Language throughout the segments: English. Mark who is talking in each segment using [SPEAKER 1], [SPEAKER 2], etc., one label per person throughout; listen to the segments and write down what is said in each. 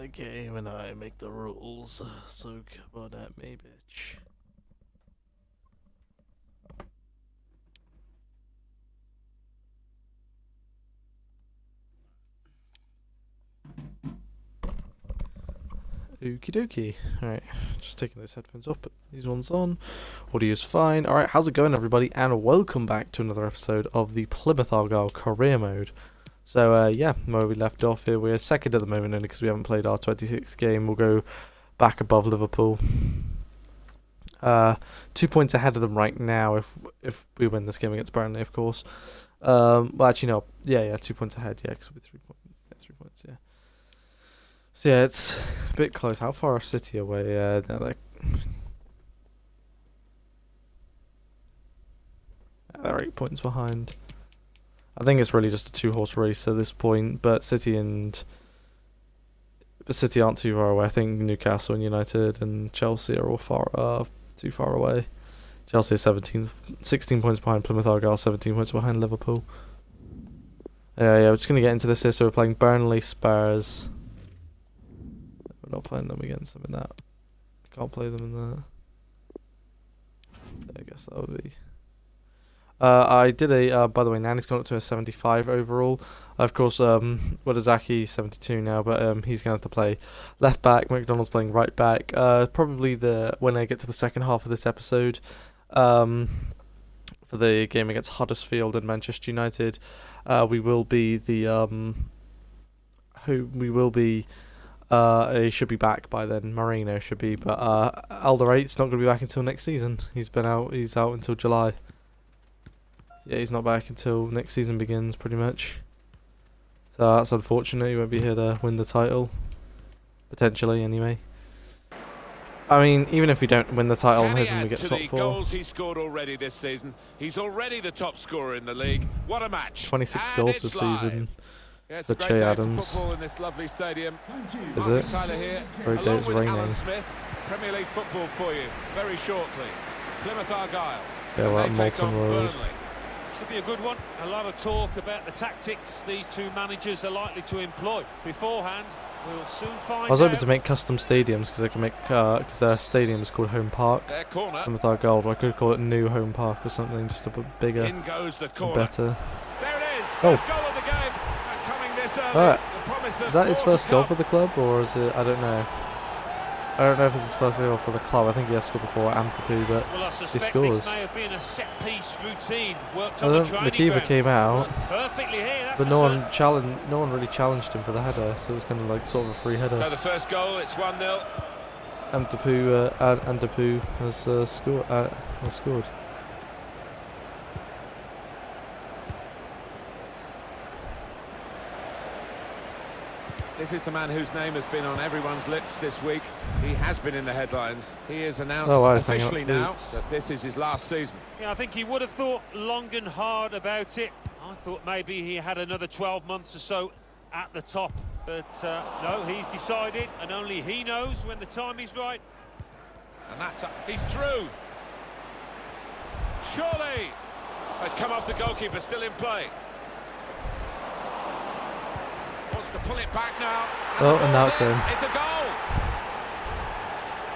[SPEAKER 1] the game and I make the rules, so come on at me, bitch. Okie dokie. Alright, just taking those headphones off, put these ones on. Audio's fine. Alright, how's it going, everybody? And welcome back to another episode of the Plymouth Argyle career mode. So, yeah, where we left off here, we're second at the moment only because we haven't played our 26th game. We'll go back above Liverpool. 2 points ahead of them right now if we win this game against Burnley, of course. Well, actually, no. Yeah, 2 points ahead, yeah, because we're 3 points, yeah. So yeah, it's a bit close. How far are City away? They're 8 points behind. I think it's really just a two-horse race at this point, but City aren't too far away. I think Newcastle and United and Chelsea are all too far away. Chelsea is 16 points behind Plymouth Argyle, 17 points behind Liverpool. Yeah, we're just going to get into this here. So we're playing Burnley, Spurs. We're not playing them against them in that. Can't play them in that. I guess that would be. I did by the way, Nani's gone up to a 75 overall. Of course, Wadazaki 72 now, but he's going to have to play left back. McDonald's playing right back. Probably when I get to the second half of this episode, for the game against Huddersfield and Manchester United, we will be he should be back by then. Marino should be, but Alderweireld not going to be back until next season. He's out until July. Yeah, he's not back until next season begins, pretty much. So that's unfortunate. He won't be here to win the title, potentially, anyway. I mean, even if we don't win the title, I'm hoping we get top 4.
[SPEAKER 2] Goals he scored already this season. He's already the top scorer in the league. What a match!
[SPEAKER 1] 26 goals this season.
[SPEAKER 2] Yeah, it's
[SPEAKER 1] for
[SPEAKER 2] a great
[SPEAKER 1] Che
[SPEAKER 2] day
[SPEAKER 1] Adams.
[SPEAKER 2] for football in this lovely stadium.
[SPEAKER 1] Is it?
[SPEAKER 2] Tyler here,
[SPEAKER 1] Great day, it's raining.
[SPEAKER 2] Alan Smith, Premier League football for you very shortly. Plymouth Argyle.
[SPEAKER 1] Yeah, we're at Malton Road.
[SPEAKER 3] Should be a good one. A lot of talk about the tactics these two managers are likely to employ. Beforehand, we'll soon find out.
[SPEAKER 1] I was hoping to make custom stadiums because they can make because their stadium is called Home Park.
[SPEAKER 2] Their corner.
[SPEAKER 1] Plymouth Argyle, or I could call it New Home Park or something, just a bit bigger,
[SPEAKER 2] In goes the corner.
[SPEAKER 1] better.
[SPEAKER 2] There it is.
[SPEAKER 1] Oh.
[SPEAKER 2] First goal of the game. And coming this early.
[SPEAKER 1] Alright.
[SPEAKER 2] The promise of
[SPEAKER 1] Is that his
[SPEAKER 2] more
[SPEAKER 1] first
[SPEAKER 2] to
[SPEAKER 1] goal
[SPEAKER 2] come.
[SPEAKER 1] for the club, or is it? I don't know. I don't know if it's his first goal for the club. I think he has scored before at Amtapu, but
[SPEAKER 3] Well, I
[SPEAKER 1] he
[SPEAKER 3] suspect
[SPEAKER 1] scores.
[SPEAKER 3] this may have been a set-piece routine worked
[SPEAKER 1] I
[SPEAKER 3] on the
[SPEAKER 1] don't,
[SPEAKER 3] training
[SPEAKER 1] the keeper
[SPEAKER 3] ground.
[SPEAKER 1] came out,
[SPEAKER 3] Perfectly here, that's
[SPEAKER 1] but
[SPEAKER 3] for
[SPEAKER 1] no
[SPEAKER 3] certain.
[SPEAKER 1] one really challenged him for the header, so it was kind of like sort of a free
[SPEAKER 2] So
[SPEAKER 1] header.
[SPEAKER 2] the first goal, it's 1-0.
[SPEAKER 1] Amtapu has scored.
[SPEAKER 2] This is the man whose name has been on everyone's lips this week. He has been in the headlines. He has announced officially now that this is his last season.
[SPEAKER 3] Yeah, I think he would have thought long and hard about it. I thought maybe he had another 12 months or so at the top. But no, he's decided, and only he knows when the time is right.
[SPEAKER 2] And he's through. Surely. It's come off the goalkeeper, still in play. Wants to pull it back now.
[SPEAKER 1] And now it's in.
[SPEAKER 2] It's a goal.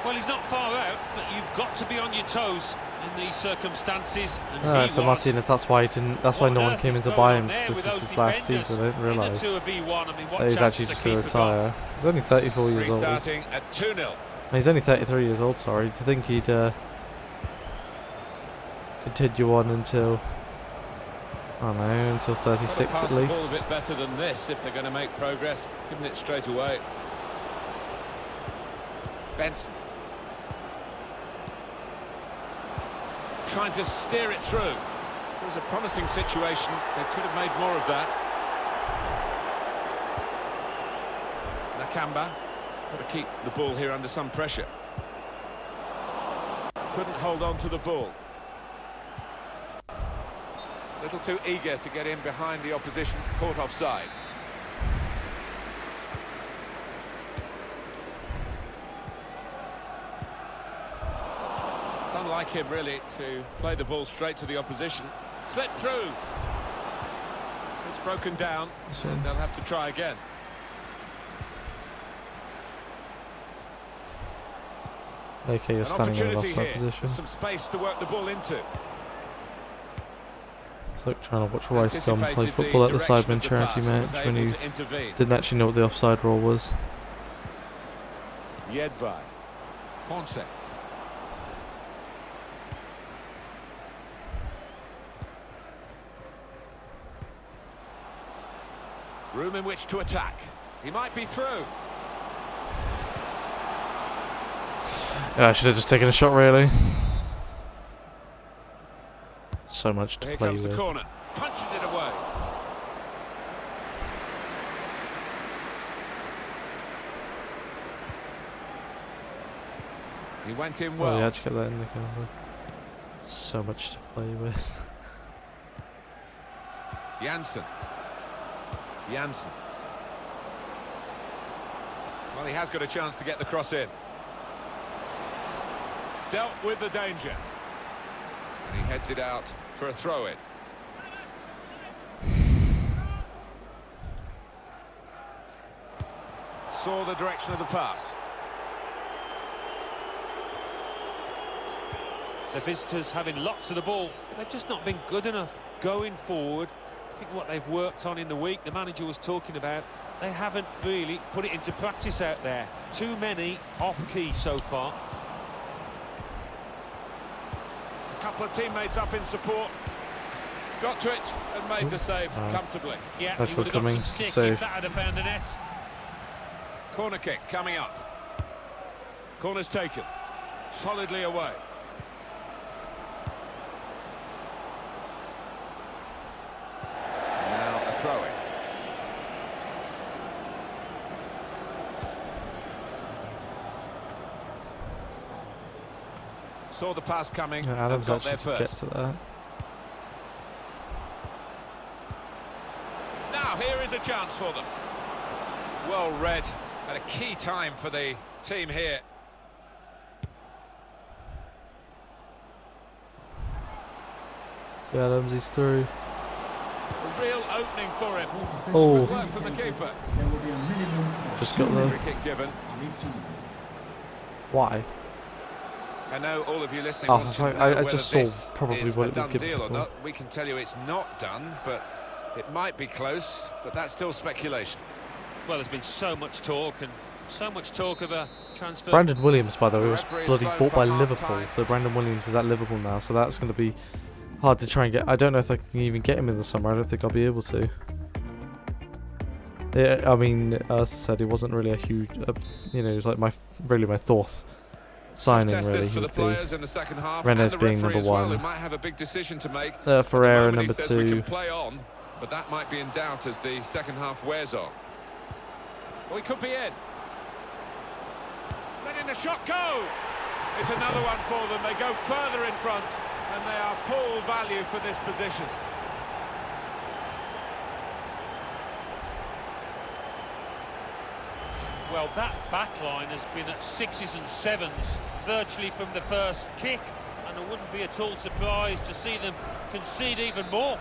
[SPEAKER 3] Well, he's not far out, but you've got to be on your toes in these circumstances. And
[SPEAKER 1] Alright, so Martinez, that's why no one came in to buy him, because this is his last season. I didn't realise that he's actually just going to retire. He's only 34 years old.
[SPEAKER 2] Restarting at 2-0.
[SPEAKER 1] He's only 33 years old, sorry. Do you think he'd continue on until, I don't know, until 36 at least?
[SPEAKER 2] A bit better than this if they're going to make progress, giving it straight away. Benson. Trying to steer it through. It was a promising situation. They could have made more of that. Nakamba. Got to keep the ball here under some pressure. Couldn't hold on to the ball. A little too eager to get in behind the opposition, caught offside. It's unlike him really to play the ball straight to the opposition. Slipped through. It's broken down, and they'll have to try again.
[SPEAKER 1] Okay, you're standing in an offside position.
[SPEAKER 2] Some space to work the ball into.
[SPEAKER 1] It's like trying to watch Rice Gum play football at the Sidemen charity match when you didn't actually know what the offside rule was.
[SPEAKER 2] Jedvaj. Ponce. Room in which to attack. He might be through.
[SPEAKER 1] Yeah, I should have just taken a shot, really. So much to play with.
[SPEAKER 2] Here comes the corner. Punches it away. He went in well.
[SPEAKER 1] Oh, yeah, just get that in the camera. So much to play with.
[SPEAKER 2] Janssen. Well, he has got a chance to get the cross in. Dealt with the danger. And he heads it out for a throw-in. Saw the direction of the pass.
[SPEAKER 3] The visitors having lots of the ball. They've just not been good enough going forward. I think what they've worked on in the week, the manager was talking about, they haven't really put it into practice out there. Too many off-key so far.
[SPEAKER 2] A couple of teammates up in support. Got to it and made the save comfortably.
[SPEAKER 3] Yeah,
[SPEAKER 1] that's
[SPEAKER 3] he would have got some stick if that had found the net.
[SPEAKER 2] Corner kick coming up. Corner's taken. Solidly away. Now a throw-in. Saw the pass coming.
[SPEAKER 1] Yeah, Adams
[SPEAKER 2] got there
[SPEAKER 1] actually gets
[SPEAKER 2] first.
[SPEAKER 1] to that.
[SPEAKER 2] Now here is a chance for them. Well read at a key time for the team here.
[SPEAKER 1] Yeah, Adams, he's through.
[SPEAKER 2] A real opening for him.
[SPEAKER 1] Oh.
[SPEAKER 2] Good work from the keeper.
[SPEAKER 1] Just got the...
[SPEAKER 2] Free kick given.
[SPEAKER 1] Why?
[SPEAKER 2] I know all of you listening
[SPEAKER 1] Oh,
[SPEAKER 2] want to know
[SPEAKER 1] I
[SPEAKER 2] whether
[SPEAKER 1] just saw
[SPEAKER 2] this
[SPEAKER 1] probably
[SPEAKER 2] is
[SPEAKER 1] what
[SPEAKER 2] a
[SPEAKER 1] it was
[SPEAKER 2] done
[SPEAKER 1] given
[SPEAKER 2] deal or
[SPEAKER 1] for.
[SPEAKER 2] not. We can tell you it's not done, but it might be close, but that's still speculation.
[SPEAKER 3] Well, there's been so much talk of a transfer.
[SPEAKER 1] Brandon Williams, by the way, was
[SPEAKER 2] Referee is
[SPEAKER 1] bloody
[SPEAKER 2] blown
[SPEAKER 1] bought
[SPEAKER 2] for
[SPEAKER 1] by
[SPEAKER 2] half
[SPEAKER 1] Liverpool,
[SPEAKER 2] time.
[SPEAKER 1] so Brandon Williams is at Liverpool now, so that's going to be hard to try and get. I don't know if I can even get him in the summer. I don't think I'll be able to. Yeah, I mean, as I said, he wasn't really a huge, you know, he was like my fourth signing,
[SPEAKER 2] Let's test
[SPEAKER 1] really.
[SPEAKER 2] this for
[SPEAKER 1] He
[SPEAKER 2] the
[SPEAKER 1] would be
[SPEAKER 2] players in the second half.
[SPEAKER 1] Rennes
[SPEAKER 2] and the
[SPEAKER 1] being
[SPEAKER 2] referee
[SPEAKER 1] number
[SPEAKER 2] as well,
[SPEAKER 1] one.
[SPEAKER 2] who might have a big decision to make.
[SPEAKER 1] Ferreira
[SPEAKER 2] At the moment,
[SPEAKER 1] number
[SPEAKER 2] he says we
[SPEAKER 1] two.
[SPEAKER 2] can play on, but that might be in doubt as the second half wears on. Well, he could be in. Letting the shot go. It's another one for them. They go further in front, and they are full value for this position.
[SPEAKER 3] Well, that back line has been at 6s and 7s virtually from the first kick, and I wouldn't be at all surprised to see them concede even more.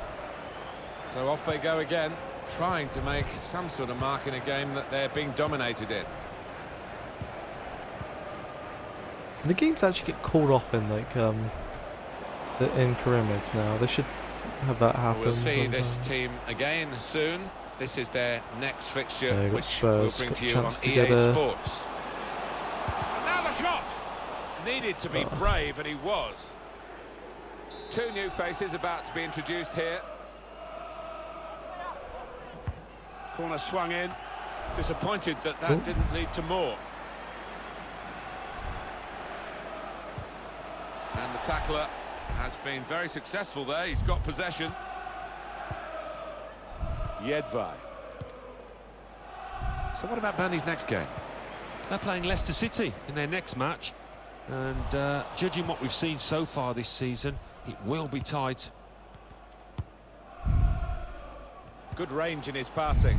[SPEAKER 2] So off they go again, trying to make some sort of mark in a game that they're being dominated in.
[SPEAKER 1] The games actually get called off in like in Pyramids now. They should have that happen.
[SPEAKER 2] We'll see
[SPEAKER 1] sometimes.
[SPEAKER 2] this team again soon. This is their next fixture,
[SPEAKER 1] Yeah,
[SPEAKER 2] which
[SPEAKER 1] Spurs,
[SPEAKER 2] we'll bring
[SPEAKER 1] got
[SPEAKER 2] to
[SPEAKER 1] a
[SPEAKER 2] you on
[SPEAKER 1] chance to
[SPEAKER 2] EA
[SPEAKER 1] get a-
[SPEAKER 2] Sports. And now the shot! Needed to be brave, and he was. Two new faces about to be introduced here. Corner swung in. Disappointed that didn't lead to more. And the tackler has been very successful there. He's got possession. Jedvaj. So what about Burnley's next game?
[SPEAKER 3] They're playing Leicester City in their next match, and judging what we've seen so far this season, it will be tight.
[SPEAKER 2] Good range in his passing.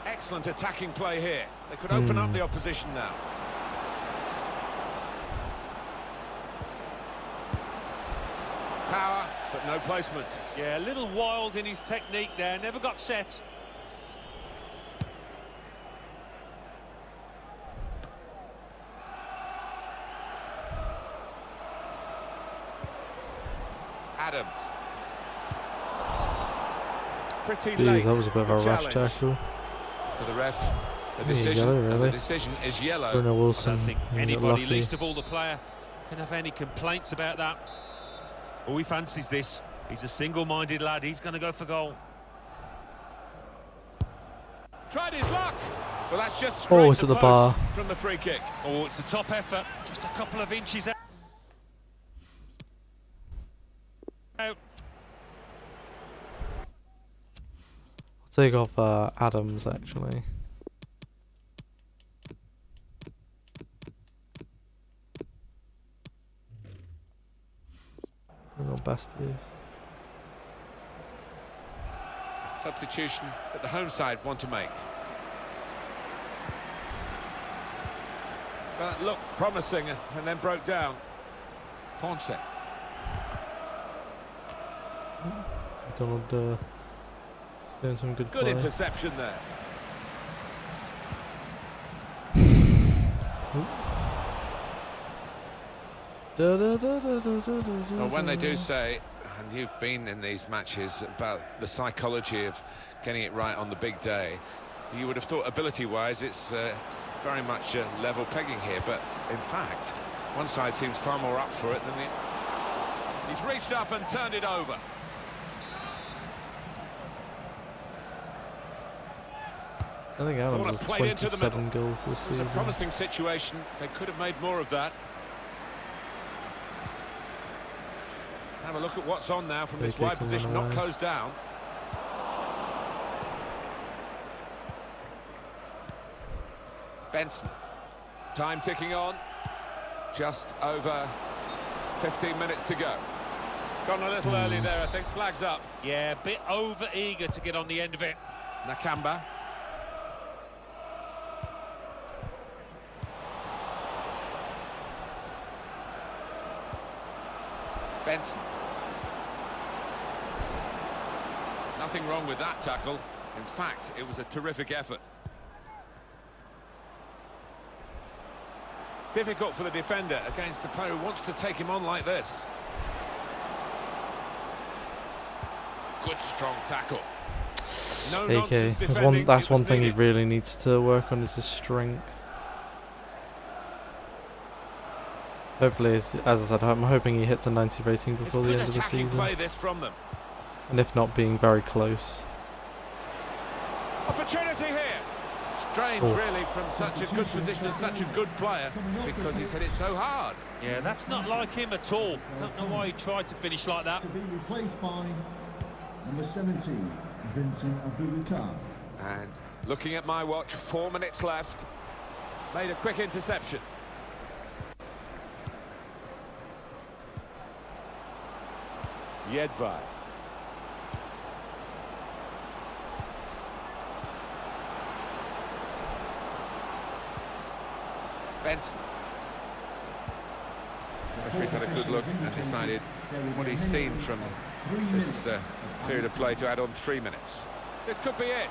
[SPEAKER 2] Excellent attacking play here. They could open up the opposition now. Power, but no placement.
[SPEAKER 3] Yeah, a little wild in his technique there, never got set.
[SPEAKER 2] Adams. Pretty
[SPEAKER 1] Jeez,
[SPEAKER 2] late.
[SPEAKER 1] that was a bit of a rash
[SPEAKER 2] challenge
[SPEAKER 1] tackle.
[SPEAKER 2] for the ref. The
[SPEAKER 1] Yeah,
[SPEAKER 2] decision,
[SPEAKER 1] yellow,
[SPEAKER 2] and
[SPEAKER 1] really.
[SPEAKER 2] the decision is yellow.
[SPEAKER 1] Bruno
[SPEAKER 3] I
[SPEAKER 1] Wilson.
[SPEAKER 3] don't think
[SPEAKER 1] got
[SPEAKER 3] anybody,
[SPEAKER 1] lucky.
[SPEAKER 3] least of all the player, can have any complaints about that. Oh, he fancies this. He's a single-minded lad. He's going to go for goal.
[SPEAKER 2] Tried his luck. Well, that's just
[SPEAKER 1] Oh,
[SPEAKER 2] scraped
[SPEAKER 1] it's
[SPEAKER 2] the
[SPEAKER 1] at the
[SPEAKER 2] post
[SPEAKER 1] bar.
[SPEAKER 2] from the free kick.
[SPEAKER 3] Oh, it's a top effort. Just a couple of inches out.
[SPEAKER 1] I'll take off Adams, actually. Bruno Bastos.
[SPEAKER 2] Substitution that the home side want to make. That looked promising and then broke down. Ponce.
[SPEAKER 1] Donald doing some good
[SPEAKER 2] Good
[SPEAKER 1] play.
[SPEAKER 2] interception there. Well, when they do say, and you've been in these matches, about the psychology of getting it right on the big day, you would have thought ability-wise it's very much level pegging here, but in fact, one side seems far more up for it than the... He's reached up and turned it over.
[SPEAKER 1] I think Adams
[SPEAKER 2] Ball
[SPEAKER 1] has
[SPEAKER 2] played into the
[SPEAKER 1] 27
[SPEAKER 2] middle.
[SPEAKER 1] goals this
[SPEAKER 2] It was a
[SPEAKER 1] season.
[SPEAKER 2] promising situation. They could have made more of that. Have a look at what's on now from this
[SPEAKER 1] Free
[SPEAKER 2] wide
[SPEAKER 1] kick and
[SPEAKER 2] position,
[SPEAKER 1] run
[SPEAKER 2] not
[SPEAKER 1] away.
[SPEAKER 2] closed down. Benson. Time ticking on. Just over 15 minutes to go. Gone a little early there, I think. Flags up.
[SPEAKER 3] Yeah, a bit over-eager to get on the end of it.
[SPEAKER 2] Nakamba. Benson. Nothing wrong with that tackle. In fact, it was a terrific effort. Difficult for the defender against the player who wants to take him on like this. Good, strong tackle. No
[SPEAKER 1] AK.
[SPEAKER 2] nonsense defending.
[SPEAKER 1] That's
[SPEAKER 2] It was
[SPEAKER 1] one thing he
[SPEAKER 2] needed.
[SPEAKER 1] really needs to work on is his strength. Hopefully, as I said, I'm hoping he hits a 90 rating
[SPEAKER 2] It's
[SPEAKER 1] before the
[SPEAKER 2] good
[SPEAKER 1] end of the
[SPEAKER 2] attacking
[SPEAKER 1] season.
[SPEAKER 2] play this from them.
[SPEAKER 1] And if not, being very close.
[SPEAKER 2] Opportunity here. Strange,
[SPEAKER 1] Oh.
[SPEAKER 2] really, from such a good position and such a good player, because he's hit it so hard.
[SPEAKER 3] Yeah, that's not like him at all. Don't know why he tried to finish like that.
[SPEAKER 4] To be replaced by number 17, Vincent Abubakar.
[SPEAKER 2] And looking at my watch, 4 minutes left. Made a quick interception. Jedvaj. Benson. Referee's had a good look and decided what he's seen from this period of play to add on 3 minutes. This could be it.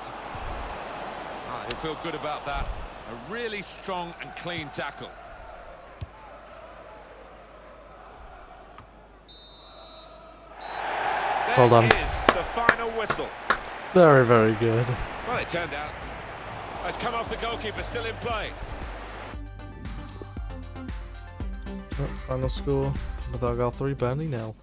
[SPEAKER 2] He'll feel good about that. A really strong and clean tackle.
[SPEAKER 1] Well done.
[SPEAKER 2] There is the final whistle.
[SPEAKER 1] Very, very good.
[SPEAKER 2] Well, it turned out. It's come off the goalkeeper, still in play.
[SPEAKER 1] Oh, final score: Plymouth Argyle 3, Burnley 0.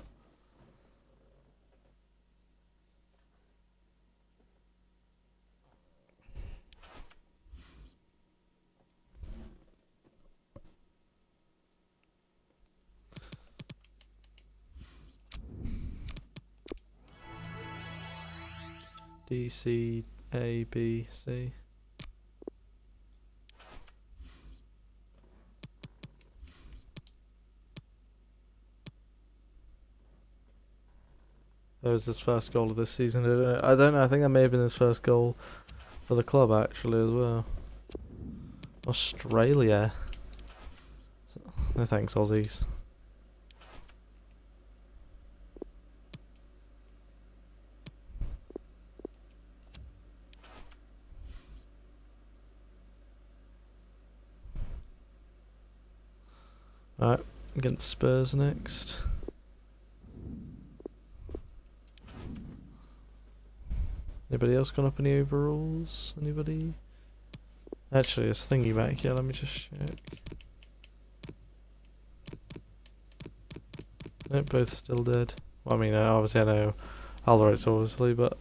[SPEAKER 1] D, C, A, B, C. That was his first goal of this season. I don't know. I think that may have been his first goal for the club actually as well. Australia. No thanks, Aussies. Alright, against Spurs next. Anybody else gone up any overalls? Anybody? Actually, there's thingy back here. Let me just check. Nope, both still dead. Well, I mean, obviously I know Alderight's obviously, but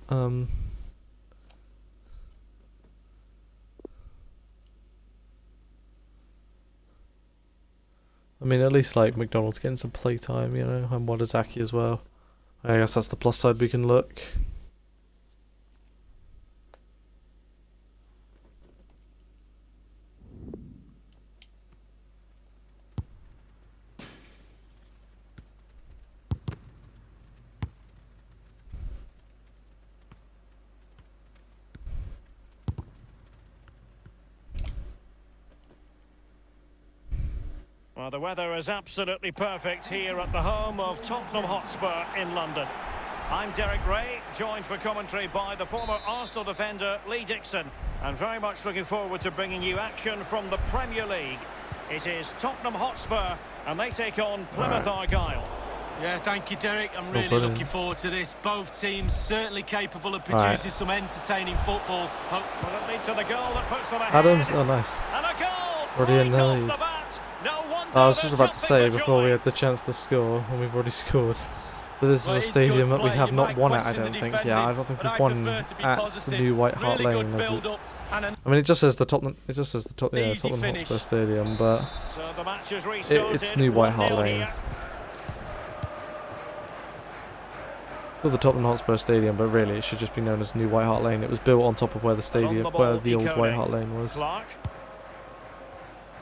[SPEAKER 1] I mean, at least like McDonald's getting some playtime, you know, and Wadazaki as well. I guess that's the plus side we can look.
[SPEAKER 5] Well, the weather is absolutely perfect here at the home of Tottenham Hotspur in London. I'm Derek Ray, joined for commentary by the former Arsenal defender Lee Dixon, and very much looking forward to bringing you action from the Premier League. It is Tottenham Hotspur, and they take on Plymouth Argyle.
[SPEAKER 6] Yeah, thank you, Derek. I'm really looking forward to this. Both teams certainly capable of producing some entertaining football.
[SPEAKER 5] Will it lead to the goal that puts them ahead?
[SPEAKER 1] Adams, oh nice.
[SPEAKER 5] And a goal!
[SPEAKER 1] Already in the
[SPEAKER 5] Right
[SPEAKER 1] lead.
[SPEAKER 5] off the bat. No wonder
[SPEAKER 1] I was just about to say
[SPEAKER 5] jumping for
[SPEAKER 1] before we
[SPEAKER 5] joy.
[SPEAKER 1] had the chance to score, and we've already scored. But this is a stadium that we have not won at, I don't think. Yeah, I don't think we've won at New White Hart Lane, as it's... I mean, it just says the Tottenham Hotspur Stadium, but
[SPEAKER 5] So the match is restarted.
[SPEAKER 1] it's New White Hart
[SPEAKER 5] 1-0
[SPEAKER 1] Lane.
[SPEAKER 5] here.
[SPEAKER 1] It's called the Tottenham Hotspur Stadium, but really it should just be known as New White Hart Lane. It was built on top of where the stadium, where the old White Hart Lane was.
[SPEAKER 5] Clark.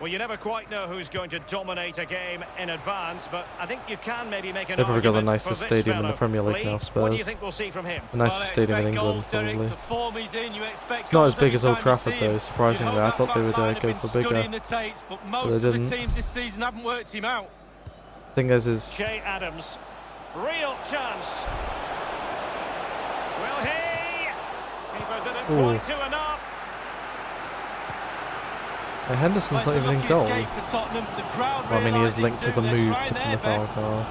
[SPEAKER 5] Well, you never quite know who's going to dominate a game in advance, but I think you can maybe make an
[SPEAKER 1] They've probably got the
[SPEAKER 5] argument
[SPEAKER 1] nicest
[SPEAKER 5] for this
[SPEAKER 1] stadium in the
[SPEAKER 5] fellow.
[SPEAKER 1] Premier League
[SPEAKER 5] Lee,
[SPEAKER 1] now,
[SPEAKER 5] what do you
[SPEAKER 1] Spurs.
[SPEAKER 5] think we'll see from him?
[SPEAKER 1] The nicest stadium in England, probably. It's not as big as Old Trafford, though, surprisingly. I thought they would go for bigger.
[SPEAKER 6] But most of the teams this season haven't worked him out.
[SPEAKER 1] Thing is
[SPEAKER 5] Che Adams, real chance. Will he? Keeper didn't quite do enough.
[SPEAKER 1] Henderson's not even in goal. Well, I mean, he is linked to the move to Plymouth Argyle.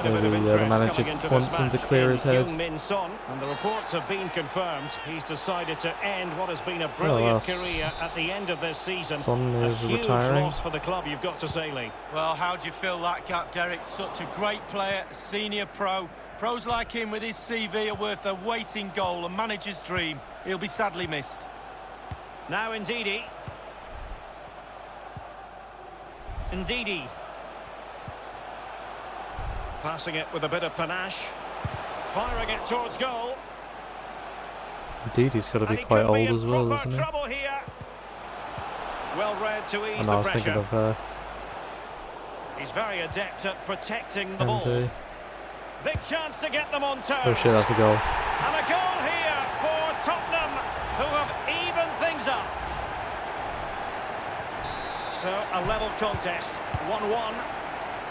[SPEAKER 1] Maybe the manager wants him to clear his head.
[SPEAKER 5] And the reports have been confirmed. He's decided to end what has been a brilliant career at the end of this season.
[SPEAKER 1] Son is
[SPEAKER 5] a huge
[SPEAKER 1] retiring.
[SPEAKER 5] loss for the club, you've got to say, Lee.
[SPEAKER 6] Well, how do you fill that gap, Derek? Such a great player, a senior pro. Pros like him with his CV are worth their weight in goal, a manager's dream. He'll be sadly missed.
[SPEAKER 5] Now Ndidi. Ndidi. Passing it with a bit of panache. Firing it towards goal.
[SPEAKER 1] Indeed, he's got to be quite old as well, isn't he?
[SPEAKER 5] Here. Well read to ease
[SPEAKER 1] And
[SPEAKER 5] the
[SPEAKER 1] I was
[SPEAKER 5] pressure.
[SPEAKER 1] thinking of
[SPEAKER 5] He's very adept at protecting the ball.
[SPEAKER 1] Andy.
[SPEAKER 5] Big chance to get them on toes.
[SPEAKER 1] Oh shit, that's a goal.
[SPEAKER 5] And a goal here for Tottenham, who have evened things up. So a level contest, 1-1.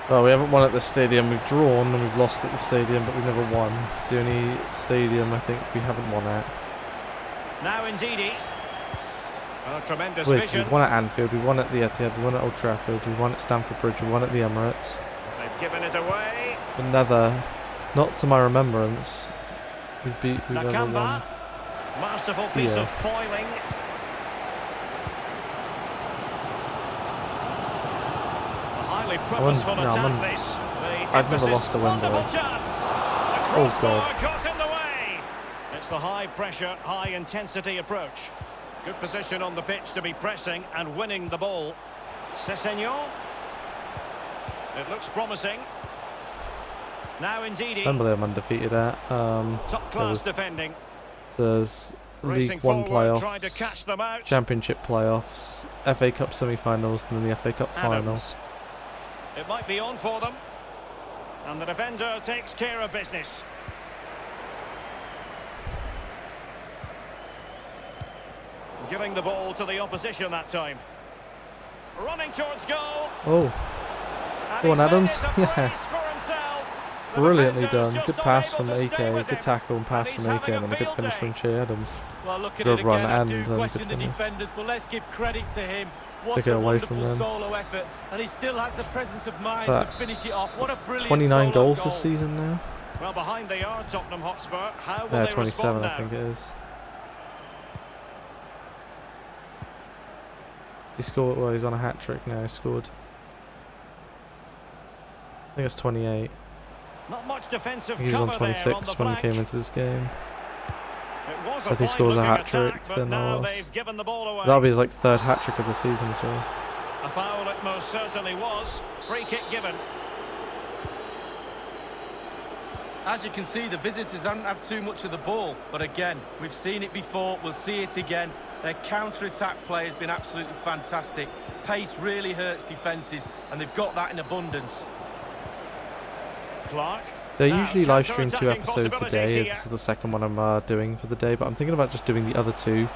[SPEAKER 1] Well, we haven't won at the stadium. We've drawn and we've lost at the stadium, but we've never won. It's the only stadium I think we haven't won at.
[SPEAKER 5] Now Ndidi. A tremendous
[SPEAKER 1] Which
[SPEAKER 5] vision.
[SPEAKER 1] we've won at Anfield, we won at the Etihad, we won at Old Trafford, we won at Stamford Bridge, we won at the Emirates.
[SPEAKER 5] They've given it away.
[SPEAKER 1] But never, not to my remembrance, we've ever won.
[SPEAKER 5] Nakamba. Masterful piece of foiling. A highly purposeful attack this.
[SPEAKER 1] I've never lost a Wembley.
[SPEAKER 5] Oh God. Caught in the way. It's the high pressure, high intensity approach. Good position on the pitch to be pressing and winning the ball. Sessegnon. It looks promising. Now Ndidi.
[SPEAKER 1] Wembley I'm undefeated at.
[SPEAKER 5] Top class defending.
[SPEAKER 1] There's
[SPEAKER 5] Racing
[SPEAKER 1] League One
[SPEAKER 5] forward, trying to catch
[SPEAKER 1] playoffs,
[SPEAKER 5] them out.
[SPEAKER 1] Championship playoffs, FA Cup semi-finals, and then the FA Cup final.
[SPEAKER 5] Adams. It might be on for them. And the defender takes care of business. Giving the ball to the opposition that time. Running towards goal.
[SPEAKER 1] Oh,
[SPEAKER 5] And
[SPEAKER 1] go on
[SPEAKER 5] he's made
[SPEAKER 1] Adams.
[SPEAKER 5] it a brace
[SPEAKER 1] Yes.
[SPEAKER 5] for himself. The
[SPEAKER 1] Brilliantly
[SPEAKER 5] defender's
[SPEAKER 1] done.
[SPEAKER 5] just
[SPEAKER 1] Good pass
[SPEAKER 5] unable
[SPEAKER 1] from
[SPEAKER 5] to
[SPEAKER 1] AK,
[SPEAKER 5] stay with
[SPEAKER 1] good
[SPEAKER 5] him.
[SPEAKER 1] tackle and pass
[SPEAKER 5] And
[SPEAKER 1] from
[SPEAKER 5] he's
[SPEAKER 1] AK, and
[SPEAKER 5] having
[SPEAKER 1] then a good
[SPEAKER 5] field
[SPEAKER 1] finish
[SPEAKER 5] day.
[SPEAKER 1] from Che Adams.
[SPEAKER 6] Well, look at
[SPEAKER 1] Good
[SPEAKER 6] it
[SPEAKER 1] run
[SPEAKER 6] again. I
[SPEAKER 1] and
[SPEAKER 6] do
[SPEAKER 1] a good
[SPEAKER 6] question the
[SPEAKER 1] finish.
[SPEAKER 6] defenders, but let's give credit to him. What
[SPEAKER 1] Took it
[SPEAKER 6] a
[SPEAKER 1] away from
[SPEAKER 6] wonderful
[SPEAKER 1] them.
[SPEAKER 6] solo effort, and he still has the presence of mind
[SPEAKER 1] So
[SPEAKER 6] to finish it off. What a brilliant
[SPEAKER 1] 29
[SPEAKER 6] solo
[SPEAKER 1] goals
[SPEAKER 6] goal.
[SPEAKER 1] this season now.
[SPEAKER 5] Well, behind they are, Tottenham Hotspur. How will
[SPEAKER 1] Yeah,
[SPEAKER 5] they
[SPEAKER 1] 27
[SPEAKER 5] respond
[SPEAKER 1] I
[SPEAKER 5] now?
[SPEAKER 1] think it is. He scored, well he's on a hat-trick now, he scored. I think it's 28.
[SPEAKER 5] Not much defensive
[SPEAKER 1] He was on
[SPEAKER 5] cover there on
[SPEAKER 1] 26
[SPEAKER 5] the
[SPEAKER 1] when he
[SPEAKER 5] flank.
[SPEAKER 1] came into this game.
[SPEAKER 5] It was a
[SPEAKER 1] If he scores a
[SPEAKER 5] fine-looking
[SPEAKER 1] hat-trick,
[SPEAKER 5] attack, but
[SPEAKER 1] then
[SPEAKER 5] now
[SPEAKER 1] I'll...
[SPEAKER 5] they've given the ball away.
[SPEAKER 1] That'll be his like 3rd hat-trick of the season as well.
[SPEAKER 5] A foul it most certainly was. Free kick given.
[SPEAKER 6] As you can see, the visitors haven't had too much of the ball. But again, we've seen it before, we'll see it again. Their counter-attack play has been absolutely fantastic. Pace really hurts defences, and they've got that in abundance.
[SPEAKER 5] Clark.
[SPEAKER 1] So I
[SPEAKER 5] Now,
[SPEAKER 1] usually live stream 2
[SPEAKER 5] counter-attacking
[SPEAKER 1] episodes a
[SPEAKER 5] possibilities
[SPEAKER 1] day.
[SPEAKER 5] here.
[SPEAKER 1] This is the second one I'm doing for the day, but I'm thinking about just doing the other 2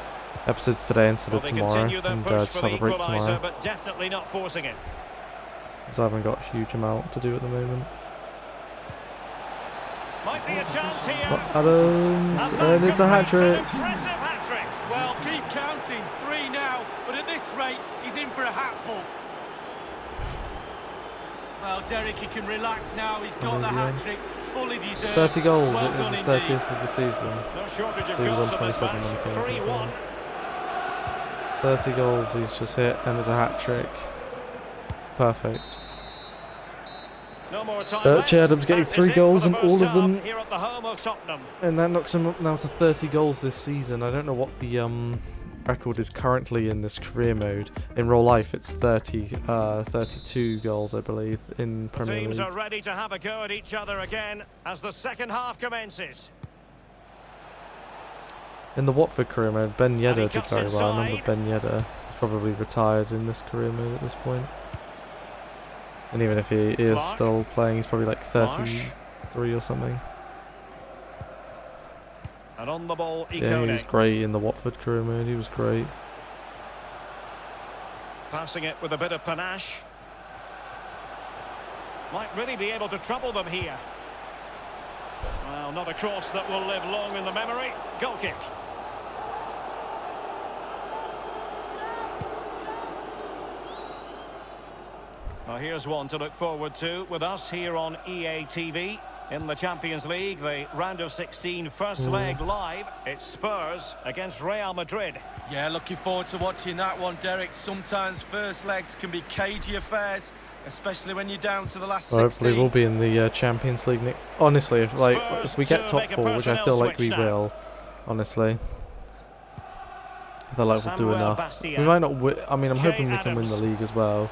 [SPEAKER 1] episodes today instead
[SPEAKER 5] Well,
[SPEAKER 1] of
[SPEAKER 5] they
[SPEAKER 1] tomorrow,
[SPEAKER 5] continue their
[SPEAKER 1] and
[SPEAKER 5] push
[SPEAKER 1] just
[SPEAKER 5] for
[SPEAKER 1] have
[SPEAKER 5] the
[SPEAKER 1] a break
[SPEAKER 5] equaliser,
[SPEAKER 1] tomorrow,
[SPEAKER 5] but definitely not forcing it.
[SPEAKER 1] because I haven't got a huge amount to do at the moment.
[SPEAKER 5] Might be a chance here.
[SPEAKER 1] Adams, and it's a hat-trick.
[SPEAKER 5] Impressive hat-trick.
[SPEAKER 6] Well, keep counting. 3 now, but at this rate, he's in for a hatful. Well, Derek, he can relax now. He's got the hat-trick. Fully deserved.
[SPEAKER 1] 30 goals,
[SPEAKER 6] Well
[SPEAKER 1] it
[SPEAKER 6] done
[SPEAKER 1] is his
[SPEAKER 6] indeed.
[SPEAKER 1] 30th of the season.
[SPEAKER 5] No shortage of
[SPEAKER 1] He was
[SPEAKER 5] goals
[SPEAKER 1] on
[SPEAKER 5] in this
[SPEAKER 1] 27 when he
[SPEAKER 5] match.
[SPEAKER 1] came into the
[SPEAKER 5] 3-1.
[SPEAKER 1] season. 30 goals he's just hit, and it's a hat-trick. It's perfect.
[SPEAKER 5] No more time left.
[SPEAKER 1] Che Adams getting
[SPEAKER 5] That is
[SPEAKER 1] 3
[SPEAKER 5] it
[SPEAKER 1] goals
[SPEAKER 5] for
[SPEAKER 1] and
[SPEAKER 5] the
[SPEAKER 1] all
[SPEAKER 5] first
[SPEAKER 1] of them.
[SPEAKER 5] half here at the home of Tottenham.
[SPEAKER 1] And that knocks him up now to 30 goals this season. I don't know what the record is currently in this career mode. In real life, it's 32 goals, I believe, in Premier
[SPEAKER 5] Teams
[SPEAKER 1] League.
[SPEAKER 5] are ready to have a go at each other again as the second half commences.
[SPEAKER 1] In the Watford career mode, Ben
[SPEAKER 5] And he
[SPEAKER 1] Yedder did
[SPEAKER 5] cuts
[SPEAKER 1] very well. I remember
[SPEAKER 5] inside.
[SPEAKER 1] Ben Yedder is probably retired in this career mode at this point. And even if he is
[SPEAKER 5] Clark.
[SPEAKER 1] still playing, he's probably like
[SPEAKER 5] Marsh.
[SPEAKER 1] 33 or something.
[SPEAKER 5] And on the ball,
[SPEAKER 1] Yeah, he was
[SPEAKER 5] Ikone.
[SPEAKER 1] great in the Watford career mode. He was great.
[SPEAKER 5] Passing it with a bit of panache. Might really be able to trouble them here. Well, not a cross that will live long in the memory. Goal kick. Now here's one to look forward to with us here on EA TV. In the Champions League, the round of 16 first leg live. It's Spurs against Real Madrid.
[SPEAKER 6] Yeah, looking forward to watching that one, Derek. Sometimes first legs can be cagey affairs, especially when you're down to the last 16.
[SPEAKER 1] Well, hopefully we'll be in the Champions League. Honestly, if we get
[SPEAKER 5] to
[SPEAKER 1] top
[SPEAKER 5] make a
[SPEAKER 1] 4, which I
[SPEAKER 5] personnel
[SPEAKER 1] feel like we
[SPEAKER 5] switch now.
[SPEAKER 1] will, honestly. I feel like we'll do
[SPEAKER 5] Samuel
[SPEAKER 1] enough.
[SPEAKER 5] Bastia.
[SPEAKER 1] We might not win. I mean, I'm
[SPEAKER 5] Che
[SPEAKER 1] hoping we can win the
[SPEAKER 5] Adams.
[SPEAKER 1] league as well.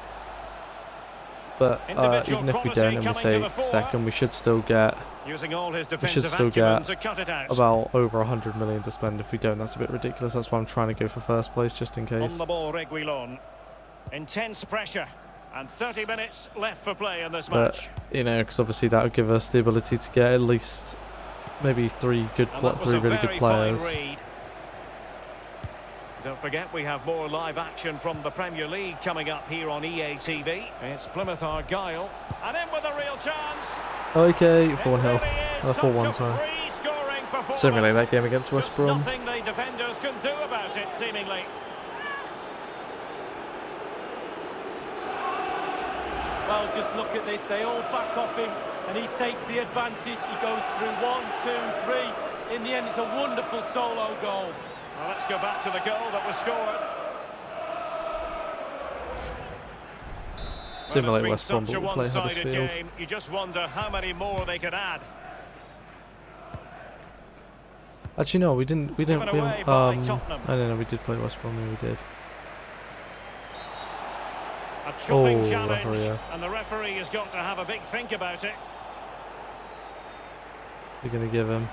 [SPEAKER 1] But
[SPEAKER 5] Individual
[SPEAKER 1] even if we
[SPEAKER 5] quality
[SPEAKER 1] don't and we
[SPEAKER 5] coming to
[SPEAKER 1] say
[SPEAKER 5] the fore.
[SPEAKER 1] second, we should still get
[SPEAKER 5] Using all his
[SPEAKER 1] should
[SPEAKER 5] defensive
[SPEAKER 1] still
[SPEAKER 5] acumen
[SPEAKER 1] get
[SPEAKER 5] to cut it out.
[SPEAKER 1] about over 100 million to spend. If we don't, that's a bit ridiculous. That's why I'm trying to go for first place, just in
[SPEAKER 5] On
[SPEAKER 1] case.
[SPEAKER 5] the ball, Reguilon. Intense pressure. And 30 minutes left for play in this
[SPEAKER 1] But,
[SPEAKER 5] match.
[SPEAKER 1] you know, because obviously that would give us the ability to get at least maybe three
[SPEAKER 5] And that was
[SPEAKER 1] really
[SPEAKER 5] a
[SPEAKER 1] good
[SPEAKER 5] very
[SPEAKER 1] players.
[SPEAKER 5] fine read. Don't forget we have more live action from the Premier League coming up here on EA TV. It's Plymouth Argyle. And in with a real chance.
[SPEAKER 1] Okay,
[SPEAKER 5] It
[SPEAKER 1] 4-0.
[SPEAKER 5] really is
[SPEAKER 1] 4-1,
[SPEAKER 5] such a
[SPEAKER 1] sorry.
[SPEAKER 5] free-scoring performance.
[SPEAKER 1] Simulate that game against West
[SPEAKER 5] Just
[SPEAKER 1] Brom.
[SPEAKER 5] nothing the defenders can do about it, seemingly.
[SPEAKER 6] Well, just look at this. They all back off him, and he takes the advantage. He goes through 1, 2, 3. In the end, it's a wonderful solo goal.
[SPEAKER 5] Well, let's go back to the goal that was scored.
[SPEAKER 1] Simulate
[SPEAKER 5] Well,
[SPEAKER 1] West
[SPEAKER 5] it's
[SPEAKER 1] Brom,
[SPEAKER 5] been
[SPEAKER 1] but we'll
[SPEAKER 5] such a
[SPEAKER 1] play
[SPEAKER 5] one-sided
[SPEAKER 1] Huddersfield.
[SPEAKER 5] game. You just wonder how many more they could add.
[SPEAKER 1] Actually, no, we didn't.
[SPEAKER 5] Given away by Tottenham.
[SPEAKER 1] I don't know. We did play West Brom. Yeah, we did.
[SPEAKER 5] A chopping
[SPEAKER 1] Oh,
[SPEAKER 5] challenge,
[SPEAKER 1] referee, yeah.
[SPEAKER 5] and the referee has got to have a big think about it.
[SPEAKER 1] We're gonna give him.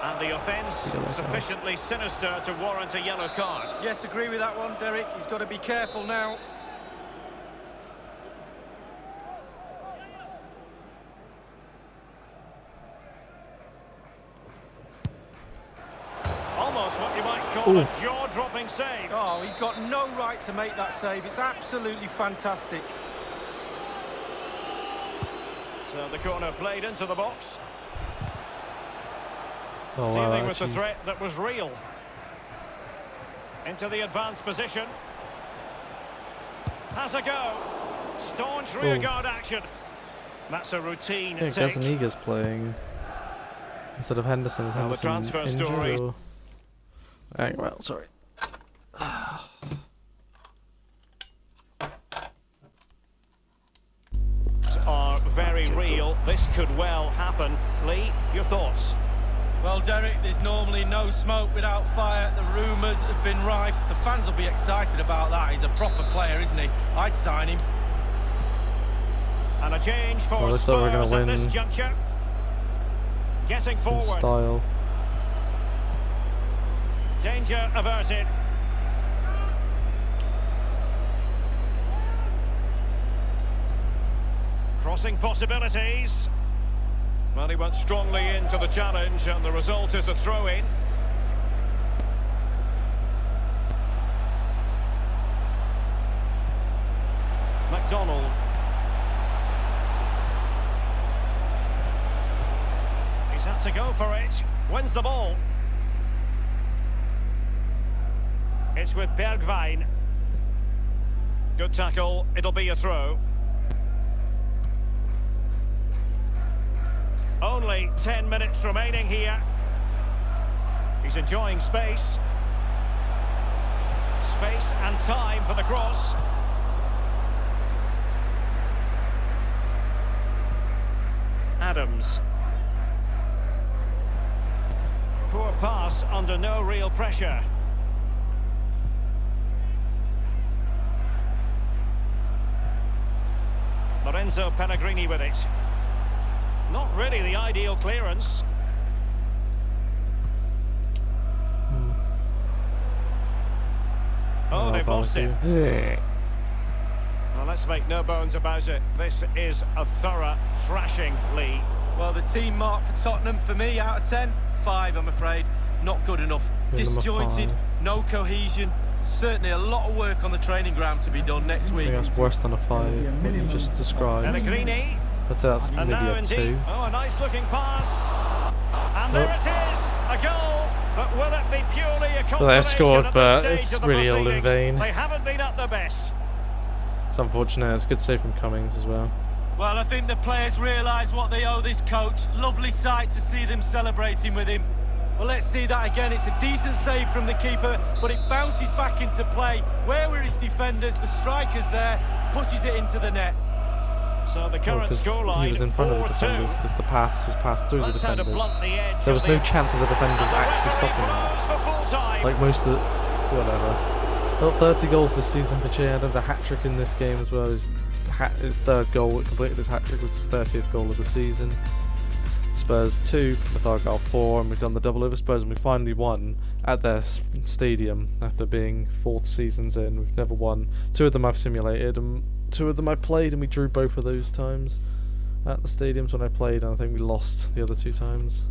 [SPEAKER 5] And the offence
[SPEAKER 1] Yellow card.
[SPEAKER 5] sufficiently sinister to warrant a yellow card.
[SPEAKER 6] Yes, agree with that one, Derek. He's got to be careful now.
[SPEAKER 5] Almost what you might call
[SPEAKER 1] Ooh.
[SPEAKER 5] a jaw-dropping save.
[SPEAKER 6] Oh, he's got no right to make that save. It's absolutely fantastic.
[SPEAKER 5] So the corner played into the box.
[SPEAKER 1] Oh
[SPEAKER 5] Dealing
[SPEAKER 1] wow!
[SPEAKER 5] with the
[SPEAKER 1] Actually,
[SPEAKER 5] threat that was real. Into the advanced position. Has a go. Staunch rearguard action. That's a routine
[SPEAKER 1] Yeah,
[SPEAKER 5] take.
[SPEAKER 1] Gazaniga's playing instead of Henderson. Is
[SPEAKER 5] Now the
[SPEAKER 1] Henderson
[SPEAKER 5] transfer
[SPEAKER 1] injured
[SPEAKER 5] story.
[SPEAKER 1] or... well, sorry.
[SPEAKER 5] Are very real. This could well happen. Lee, your thoughts?
[SPEAKER 6] Well, Derek, there's normally no smoke without fire. The rumours have been rife. The fans will be excited about that. He's a proper player, isn't he? I'd sign him.
[SPEAKER 5] And a change for
[SPEAKER 1] Well, looks like we're gonna
[SPEAKER 5] Spurs at this
[SPEAKER 1] win
[SPEAKER 5] juncture. Getting
[SPEAKER 1] in
[SPEAKER 5] forward.
[SPEAKER 1] style.
[SPEAKER 5] Danger averted. Crossing possibilities. Well, he went strongly into the challenge, and the result is a throw-in. McDonald. He's had to go for it. Wins the ball. It's with Bergwijn. Good tackle. It'll be a throw. Only 10 minutes remaining here. He's enjoying space. Space and time for the cross. Adams. Poor pass under no real pressure. Lorenzo Pellegrini with it. Not really the ideal clearance. Oh, they've lost it. Well, let's make no bones about it. This is a thorough thrashing, Lee.
[SPEAKER 6] Well, the team mark for Tottenham, for me, out of 10, 5, I'm afraid. Not good enough.
[SPEAKER 1] Number
[SPEAKER 6] Disjointed,
[SPEAKER 1] 5.
[SPEAKER 6] no cohesion. Certainly a lot of work on the training ground to be done next
[SPEAKER 1] I
[SPEAKER 6] week.
[SPEAKER 1] think that's worse than a 5, what you just described.
[SPEAKER 5] Pellegrini.
[SPEAKER 1] I'd say that's
[SPEAKER 5] And
[SPEAKER 1] maybe
[SPEAKER 5] now
[SPEAKER 1] a
[SPEAKER 5] indeed.
[SPEAKER 1] 2.
[SPEAKER 5] Oh, a nice looking pass. And there it is, a goal. But will it be purely a
[SPEAKER 1] Well, they scored,
[SPEAKER 5] at this
[SPEAKER 1] but
[SPEAKER 5] stage
[SPEAKER 1] it's
[SPEAKER 5] of the
[SPEAKER 1] really all in
[SPEAKER 5] proceedings?
[SPEAKER 1] vain.
[SPEAKER 5] They haven't been at their best.
[SPEAKER 1] It's unfortunate. It's a good save from Cummings as well.
[SPEAKER 6] Well, I think the players realise what they owe this coach. Lovely sight to see them celebrating with him. Well, let's see that again. It's a decent save from the keeper, but it bounces back into play. Where were his defenders? The striker's there, pushes it into the net.
[SPEAKER 5] So the current scoreline,
[SPEAKER 1] he was in front of the
[SPEAKER 5] 4-2.
[SPEAKER 1] defenders because the pass was passed through the
[SPEAKER 5] That's how to
[SPEAKER 1] defenders.
[SPEAKER 5] blunt the edge
[SPEAKER 1] There was
[SPEAKER 5] of
[SPEAKER 1] no
[SPEAKER 5] the-
[SPEAKER 1] chance of the defenders
[SPEAKER 5] And the
[SPEAKER 1] actually
[SPEAKER 5] referee
[SPEAKER 1] stopping that.
[SPEAKER 5] blows for full time.
[SPEAKER 1] Like most of the... whatever. Well, 30 goals this season for Che Adams. A hat-trick in this game as well. His third goal, completed his hat-trick, was his 30th goal of the season. Spurs 2, with Argyle 4, and we've done the double over Spurs, and we finally won at their stadium after being 4th seasons in. We've never won. 2 of them I've simulated, and 2 of them I played, and we drew both of those times at the stadiums when I played, and I think we lost the other 2 times.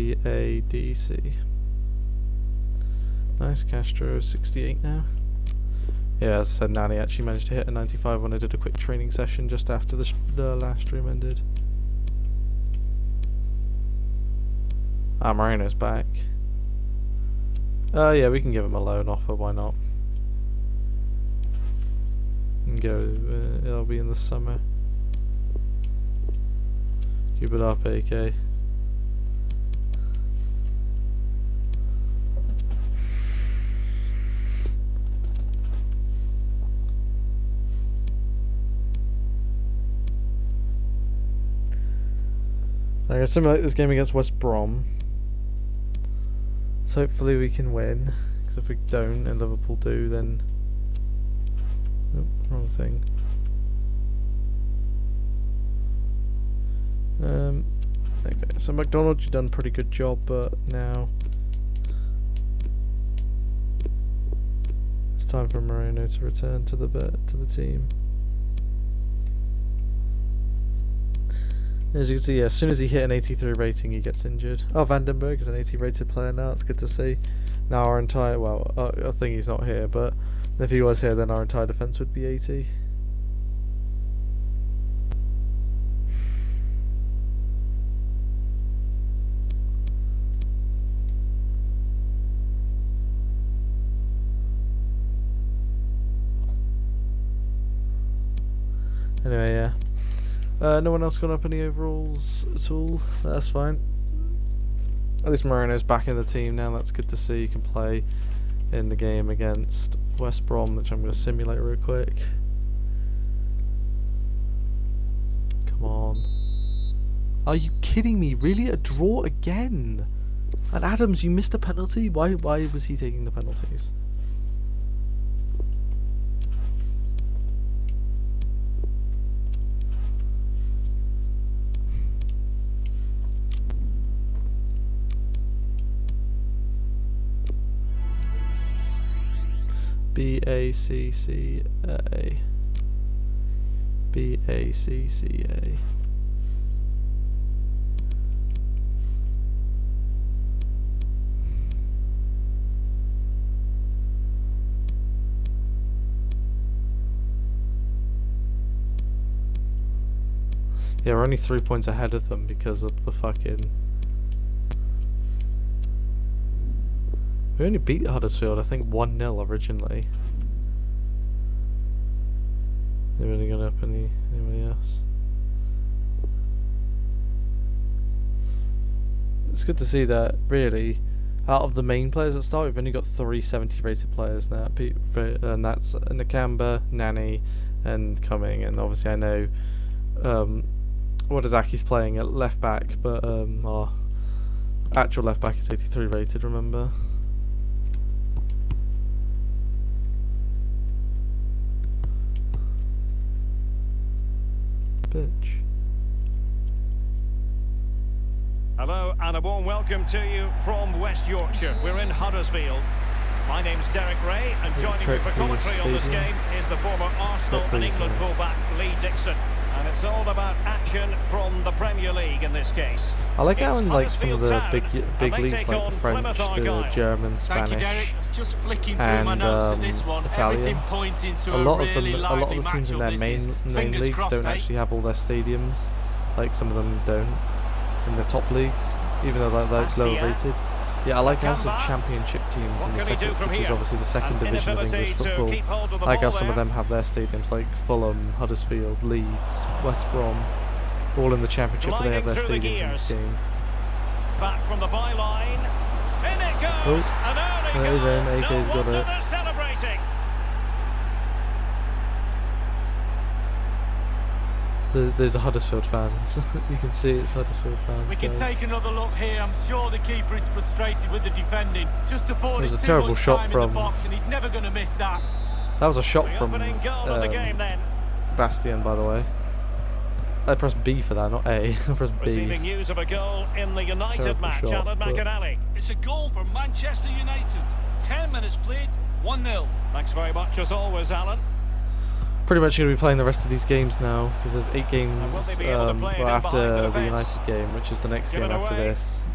[SPEAKER 1] BCADC. Nice, Castro 68 now. Yeah, as I said, Nani actually managed to hit a 95 when I did a quick training session just after the last stream ended. Moreno's back. Yeah, we can give him a loan offer, why not? And go, it'll be in the summer. Keep it up, AK. I'm going to simulate this game against West Brom. So hopefully we can win. Because if we don't and Liverpool do, then... Nope, wrong thing. Okay, so McDonald, you've done a pretty good job, but now... It's time for Moreno to return to the team. As you can see, yeah, as soon as he hit an 83 rating, he gets injured. Oh, Vandenberg is an 80 rated player now. It's good to see. Now our entire, well, I think he's not here, but if he was here, then our entire defence would be 80. Anyway, yeah. No one else got up any overalls at all. That's fine. At least Moreno's back in the team now. That's good to see. You can play in the game against West Brom, which I'm going to simulate real quick. Come on. Are you kidding me? Really? A draw again? And Adams, you missed a penalty? Why was he taking the penalties? B-A-C-C-A. B-A-C-C-A. Yeah, we're only 3 points ahead of them because of the fucking... We only beat Huddersfield, I think 1-0 originally. They've only gone up anybody else. It's good to see that, really, out of the main players at start, we've only got 3 70 rated players now. And that's Nakamba, Nani, and Cumming. And obviously I know Wadazaki's playing at left back, but our actual left back is 83 rated, remember? Bitch.
[SPEAKER 5] Hello and a warm welcome to you from West Yorkshire. We're in Huddersfield. My name's Derek Ray, and joining me for commentary on this game is the former Arsenal and England fullback Lee Dixon. And it's all about action from the Premier League in this case.
[SPEAKER 1] I like how in like some of the big leagues like the French, the German, Spanish,
[SPEAKER 6] Just flicking through my notes at this one.
[SPEAKER 1] Italian.
[SPEAKER 6] Pointing to
[SPEAKER 1] A lot of the teams in their main leagues don't actually have all their stadiums. Like some of them don't in the top leagues, even though they're lower rated. Yeah, I like how some championship teams in the second, which is obviously the second division of English football. I like how some of them have their stadiums, like Fulham, Huddersfield, Leeds, West Brom, all in the championship, but they have their stadiums in this game.
[SPEAKER 5] Back from the byline. In it goes.
[SPEAKER 1] Oh, there it is in. AK's got it.
[SPEAKER 5] They're celebrating.
[SPEAKER 1] There's the Huddersfield fans. You can see it's Huddersfield fans.
[SPEAKER 6] We can take another look here. I'm sure the keeper is frustrated with the defending. Just afforded
[SPEAKER 1] too much time in the
[SPEAKER 6] box, and he's never going to miss that.
[SPEAKER 1] That was a shot from Bastian, by the way. I pressed B for that, not A. I pressed B.
[SPEAKER 5] Receiving news of a goal in the United
[SPEAKER 1] Terrible
[SPEAKER 5] match.
[SPEAKER 1] shot,
[SPEAKER 5] Alan McInally.
[SPEAKER 7] It's a goal for Manchester United. 10 minutes played, 1-0.
[SPEAKER 5] Thanks very much as always, Alan.
[SPEAKER 1] Pretty much going to be playing the rest of these games now, because there's 8 games after the United game, which is the next game after this.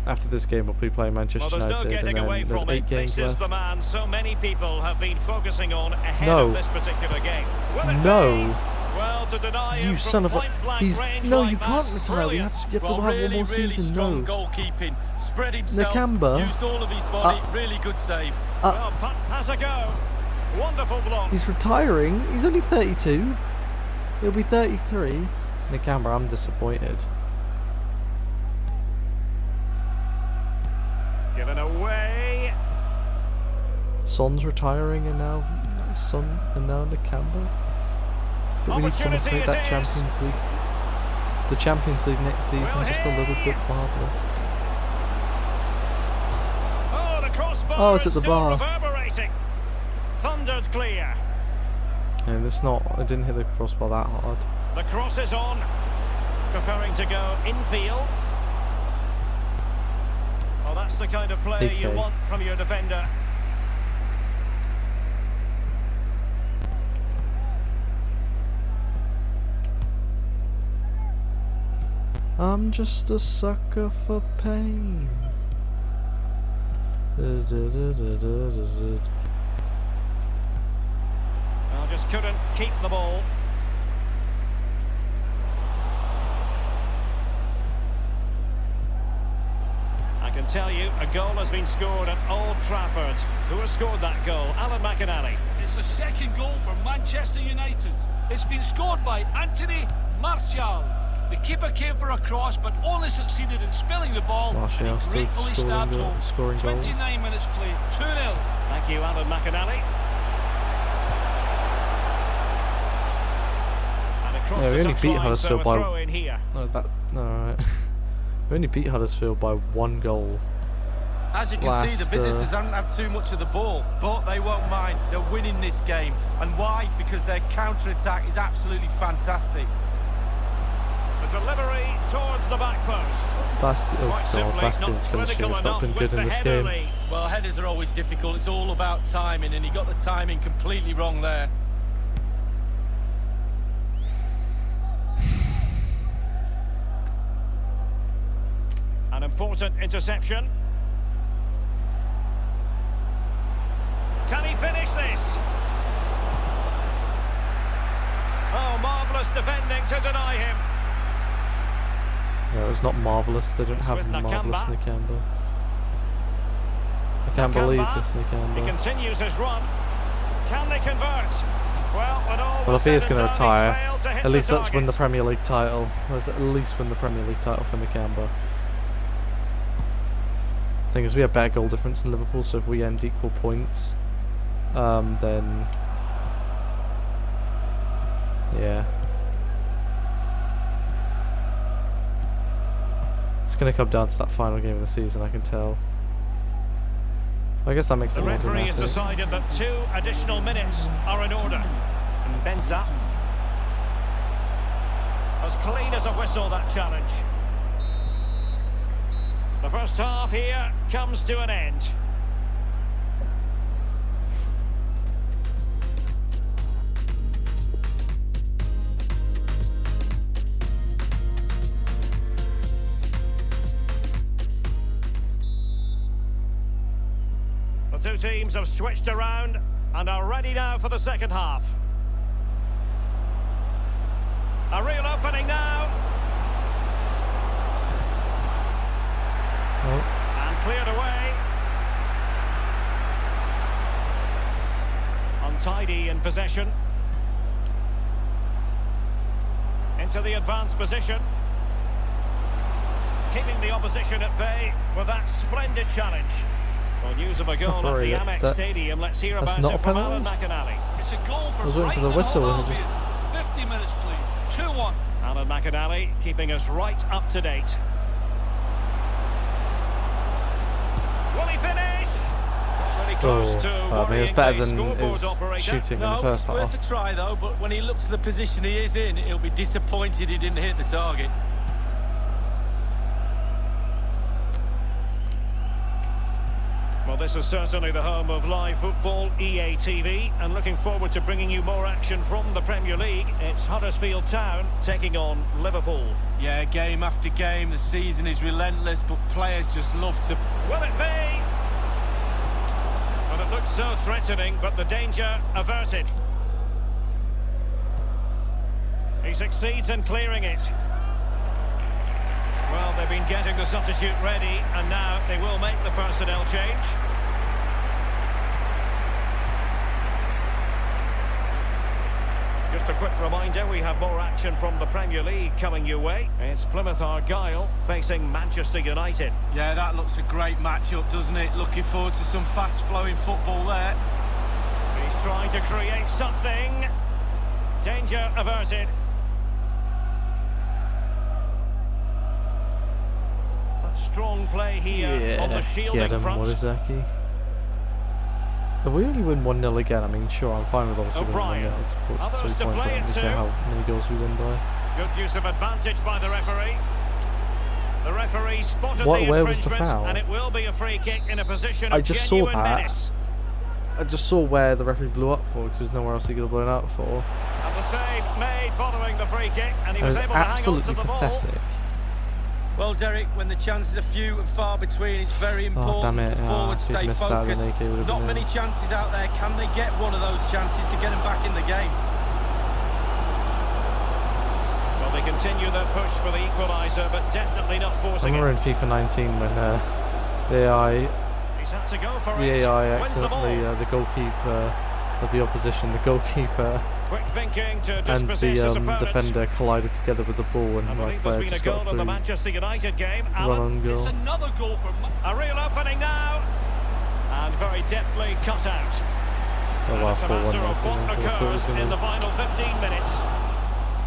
[SPEAKER 1] After this game we'll be playing Manchester United, and then there's 8 games left.
[SPEAKER 5] The man so many people have been focusing on ahead of this particular game.
[SPEAKER 1] No!
[SPEAKER 5] Well, to deny
[SPEAKER 1] You son of a... No, you can't retire. You have to have one more season. No.
[SPEAKER 6] Goalkeeping. Spread himself.
[SPEAKER 1] Nakamba.
[SPEAKER 6] Used all of his body. Really good save.
[SPEAKER 5] Well, has a go. Wonderful block.
[SPEAKER 1] He's retiring. He's only 32. He'll be 33. Nakamba, I'm disappointed.
[SPEAKER 5] Given away.
[SPEAKER 1] Son's retiring, and now Nakamba. But we need someone to make that Champions League. The Champions League next season just a little bit marvellous.
[SPEAKER 5] Oh, the crossbar.
[SPEAKER 1] Oh, it's at the bar.
[SPEAKER 5] Reverberating. Thunder's clear.
[SPEAKER 1] And it's not. I didn't hit the crossbar that hard.
[SPEAKER 5] The cross is on. Preferring to go infield. Well, that's the kind of play you want from your defender.
[SPEAKER 1] I'm just a sucker for pain.
[SPEAKER 5] Well, just couldn't keep the ball. I can tell you, a goal has been scored at Old Trafford. Who has scored that goal? Alan McInally.
[SPEAKER 7] It's the second goal for Manchester United. It's been scored by Anthony Martial. The keeper came for a cross, but only succeeded in spilling the ball.
[SPEAKER 1] Martial
[SPEAKER 7] and he
[SPEAKER 1] still
[SPEAKER 7] gratefully stabbed home.
[SPEAKER 1] scoring goals.
[SPEAKER 7] 29 minutes played, 2-0.
[SPEAKER 5] Thank you, Alan McAnally. And across
[SPEAKER 1] Yeah, we
[SPEAKER 5] the
[SPEAKER 1] only beat
[SPEAKER 5] touchline, so
[SPEAKER 1] Huddersfield
[SPEAKER 5] a
[SPEAKER 1] by...
[SPEAKER 5] throw in here.
[SPEAKER 1] No, right. We only beat Huddersfield by 1 goal.
[SPEAKER 6] As you can see, the
[SPEAKER 1] Last,
[SPEAKER 6] visitors haven't had too much of the ball, but they won't mind. They're winning this game. And why? Because their counter-attack is absolutely fantastic.
[SPEAKER 5] The delivery towards the back post.
[SPEAKER 1] Bastion's finishing has not been good in this game.
[SPEAKER 6] Well, headers are always difficult. It's all about timing, and he got the timing completely wrong there.
[SPEAKER 5] An important interception. Can he finish this? Oh, marvellous defending to deny him.
[SPEAKER 1] No, it's not marvellous. They don't
[SPEAKER 5] It's
[SPEAKER 1] have
[SPEAKER 5] with
[SPEAKER 1] marvellous
[SPEAKER 5] Nakamba.
[SPEAKER 1] Nakamba. I can't believe this
[SPEAKER 5] He
[SPEAKER 1] Nakamba.
[SPEAKER 5] continues his run. Can they convert?
[SPEAKER 1] Well, if he is going to retire, at least let's win the Premier League title. Let's at least win the Premier League title for Nakamba. Thing is, we have better goal difference than Liverpool, so if we end equal points, then yeah, it's going to come down to that final game of the season. I can tell. I guess that makes it
[SPEAKER 5] The
[SPEAKER 1] more
[SPEAKER 5] referee has
[SPEAKER 1] dramatic.
[SPEAKER 5] decided that 2 additional minutes are in order. And Benza, as clean as a whistle, that challenge. The first half here comes to an end. The two teams have switched around and are ready now for the second half. A real opening now. And cleared away. Untidy in possession. Into the advanced position. Keeping the opposition at bay with that splendid challenge. Well, news of a goal at the Amex Stadium. Let's hear about
[SPEAKER 1] not
[SPEAKER 5] it
[SPEAKER 1] a
[SPEAKER 5] from
[SPEAKER 1] penalty?
[SPEAKER 5] Alan McAnally.
[SPEAKER 7] It's a goal for
[SPEAKER 1] I was waiting for the whistle and it just...
[SPEAKER 7] 50 minutes played, 2-1.
[SPEAKER 5] Alan McAnally keeping us right up to date. Will he finish? Really close to
[SPEAKER 1] I mean, it was
[SPEAKER 5] worrying
[SPEAKER 1] better
[SPEAKER 5] the
[SPEAKER 1] than
[SPEAKER 5] scoreboard
[SPEAKER 1] his
[SPEAKER 5] operator.
[SPEAKER 1] shooting in the
[SPEAKER 6] No,
[SPEAKER 1] first
[SPEAKER 6] it's worth
[SPEAKER 1] half.
[SPEAKER 6] a try though, but when he looks at the position he is in, he'll be disappointed he didn't hit the target.
[SPEAKER 5] Well, this is certainly the home of live football, EA TV, and looking forward to bringing you more action from the Premier League. It's Huddersfield Town taking on Liverpool.
[SPEAKER 6] Yeah, game after game, the season is relentless, but players just love to...
[SPEAKER 5] Will it be? Well, it looked so threatening, but the danger averted. He succeeds in clearing it. Well, they've been getting the substitute ready, and now they will make the personnel change. Just a quick reminder, we have more action from the Premier League coming your way. It's Plymouth Argyle facing Manchester United.
[SPEAKER 6] Yeah, that looks a great match-up, doesn't it? Looking forward to some fast-flowing football there.
[SPEAKER 5] He's trying to create something. Danger averted. Strong play here on the shielding
[SPEAKER 1] get him,
[SPEAKER 5] front.
[SPEAKER 1] Morizaki. If we only win 1-0 again, I mean, sure, I'm fine with obviously winning 1-0. It's 3 points, I don't care how many goals we win by.
[SPEAKER 5] Good use of advantage by the referee. The referee spotted
[SPEAKER 1] Where
[SPEAKER 5] the
[SPEAKER 1] was the
[SPEAKER 5] infringement,
[SPEAKER 1] foul?
[SPEAKER 5] and it will be a free kick in a position
[SPEAKER 1] I
[SPEAKER 5] of
[SPEAKER 1] just saw
[SPEAKER 5] genuine
[SPEAKER 1] that.
[SPEAKER 5] menace.
[SPEAKER 1] I just saw where the referee blew up for, because there's nowhere else he could have blown up for.
[SPEAKER 5] And the save made following the free kick, and he
[SPEAKER 1] It
[SPEAKER 5] was
[SPEAKER 1] was
[SPEAKER 5] able to hang on to
[SPEAKER 1] absolutely
[SPEAKER 5] the ball.
[SPEAKER 1] pathetic.
[SPEAKER 6] Well, Derek, when the chances are few and far between, it's very important
[SPEAKER 1] damn it.
[SPEAKER 6] for forwards
[SPEAKER 1] If he'd
[SPEAKER 6] stay
[SPEAKER 1] missed that, then
[SPEAKER 6] focused.
[SPEAKER 1] AK would have
[SPEAKER 6] Not
[SPEAKER 1] been
[SPEAKER 6] many
[SPEAKER 1] in.
[SPEAKER 6] chances out there. Can they get one of those chances to get them back in the game?
[SPEAKER 5] Well, they continue their push for the equaliser, but definitely not
[SPEAKER 1] I
[SPEAKER 5] forcing
[SPEAKER 1] remember
[SPEAKER 5] it.
[SPEAKER 1] in FIFA 19 when the AI
[SPEAKER 5] He's had to go for it. Wins the ball.
[SPEAKER 1] accidentally, the goalkeeper of the opposition, the goalkeeper
[SPEAKER 5] Quick thinking to
[SPEAKER 1] and
[SPEAKER 5] dispossess
[SPEAKER 1] the
[SPEAKER 5] his opponent.
[SPEAKER 1] defender collided together with the ball, and
[SPEAKER 5] I
[SPEAKER 1] my
[SPEAKER 5] believe there's
[SPEAKER 1] player
[SPEAKER 5] been a
[SPEAKER 1] just
[SPEAKER 5] goal
[SPEAKER 1] got
[SPEAKER 5] in the
[SPEAKER 1] through.
[SPEAKER 5] Manchester United game.
[SPEAKER 1] Run
[SPEAKER 5] Alan,
[SPEAKER 1] on
[SPEAKER 7] It's
[SPEAKER 1] goal.
[SPEAKER 7] another goal for...
[SPEAKER 5] a real opening now. And very deftly cut out.
[SPEAKER 1] Oh wow,
[SPEAKER 5] It's a
[SPEAKER 1] 4-1
[SPEAKER 5] matter
[SPEAKER 1] now,
[SPEAKER 5] of
[SPEAKER 1] so
[SPEAKER 5] what
[SPEAKER 1] I thought it was
[SPEAKER 5] occurs in the
[SPEAKER 1] gonna...
[SPEAKER 5] final 15 minutes.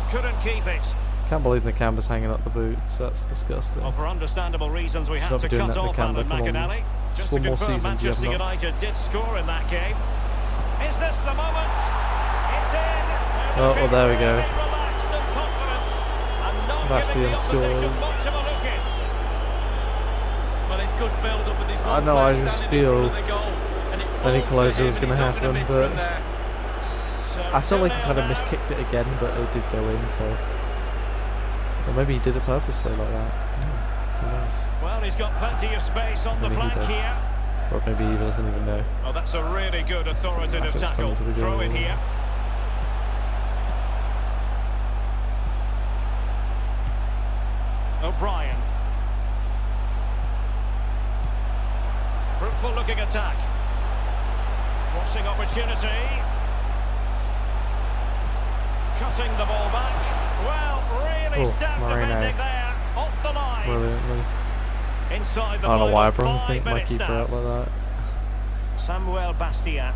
[SPEAKER 5] Couldn't keep it.
[SPEAKER 1] Can't believe the canvas hanging up the boots. That's disgusting.
[SPEAKER 5] Well, for understandable reasons, we had
[SPEAKER 1] Stop
[SPEAKER 5] to
[SPEAKER 1] doing
[SPEAKER 5] cut
[SPEAKER 1] that,
[SPEAKER 5] off
[SPEAKER 1] Nakamba,
[SPEAKER 5] Alan
[SPEAKER 1] come on.
[SPEAKER 5] McAnally.
[SPEAKER 1] Just
[SPEAKER 5] Just
[SPEAKER 1] one
[SPEAKER 5] to
[SPEAKER 1] more
[SPEAKER 5] confirm,
[SPEAKER 1] season, do you have
[SPEAKER 5] Manchester
[SPEAKER 1] not?
[SPEAKER 5] United did score in that game. Is this the moment? It's in.
[SPEAKER 1] Oh, well, there we go.
[SPEAKER 5] Really relaxed and confident, and not
[SPEAKER 1] Bastian
[SPEAKER 5] giving the opposition
[SPEAKER 1] scores.
[SPEAKER 5] much of a look in.
[SPEAKER 6] Well, it's good build-up with his
[SPEAKER 1] I know, I just feel an equaliser was
[SPEAKER 6] going to
[SPEAKER 1] happen, but
[SPEAKER 5] So
[SPEAKER 1] I felt like he
[SPEAKER 5] 2-0
[SPEAKER 1] kind of
[SPEAKER 5] now.
[SPEAKER 1] miskicked it again, but it did go in, so... Or maybe he did it purposely like that. Who knows?
[SPEAKER 5] Well, he's got plenty of space on the
[SPEAKER 1] Maybe he
[SPEAKER 5] flank
[SPEAKER 1] does.
[SPEAKER 5] here.
[SPEAKER 1] Or maybe he doesn't even know.
[SPEAKER 5] Well, that's a really good authoritative
[SPEAKER 1] That's what's
[SPEAKER 5] tackle.
[SPEAKER 1] coming to the
[SPEAKER 5] Throw in
[SPEAKER 1] goal.
[SPEAKER 5] here. O'Brien. Fruitful looking attack. Crossing opportunity. Cutting the ball back. Well, really
[SPEAKER 1] Oh,
[SPEAKER 5] stout
[SPEAKER 1] Moreno.
[SPEAKER 5] defending there. Off the line.
[SPEAKER 1] Brilliantly.
[SPEAKER 5] Inside the
[SPEAKER 1] I don't know why I
[SPEAKER 5] final
[SPEAKER 1] brought
[SPEAKER 5] 5
[SPEAKER 1] my
[SPEAKER 5] minutes
[SPEAKER 1] keeper
[SPEAKER 5] now.
[SPEAKER 1] out like that.
[SPEAKER 5] Samuel Bastia.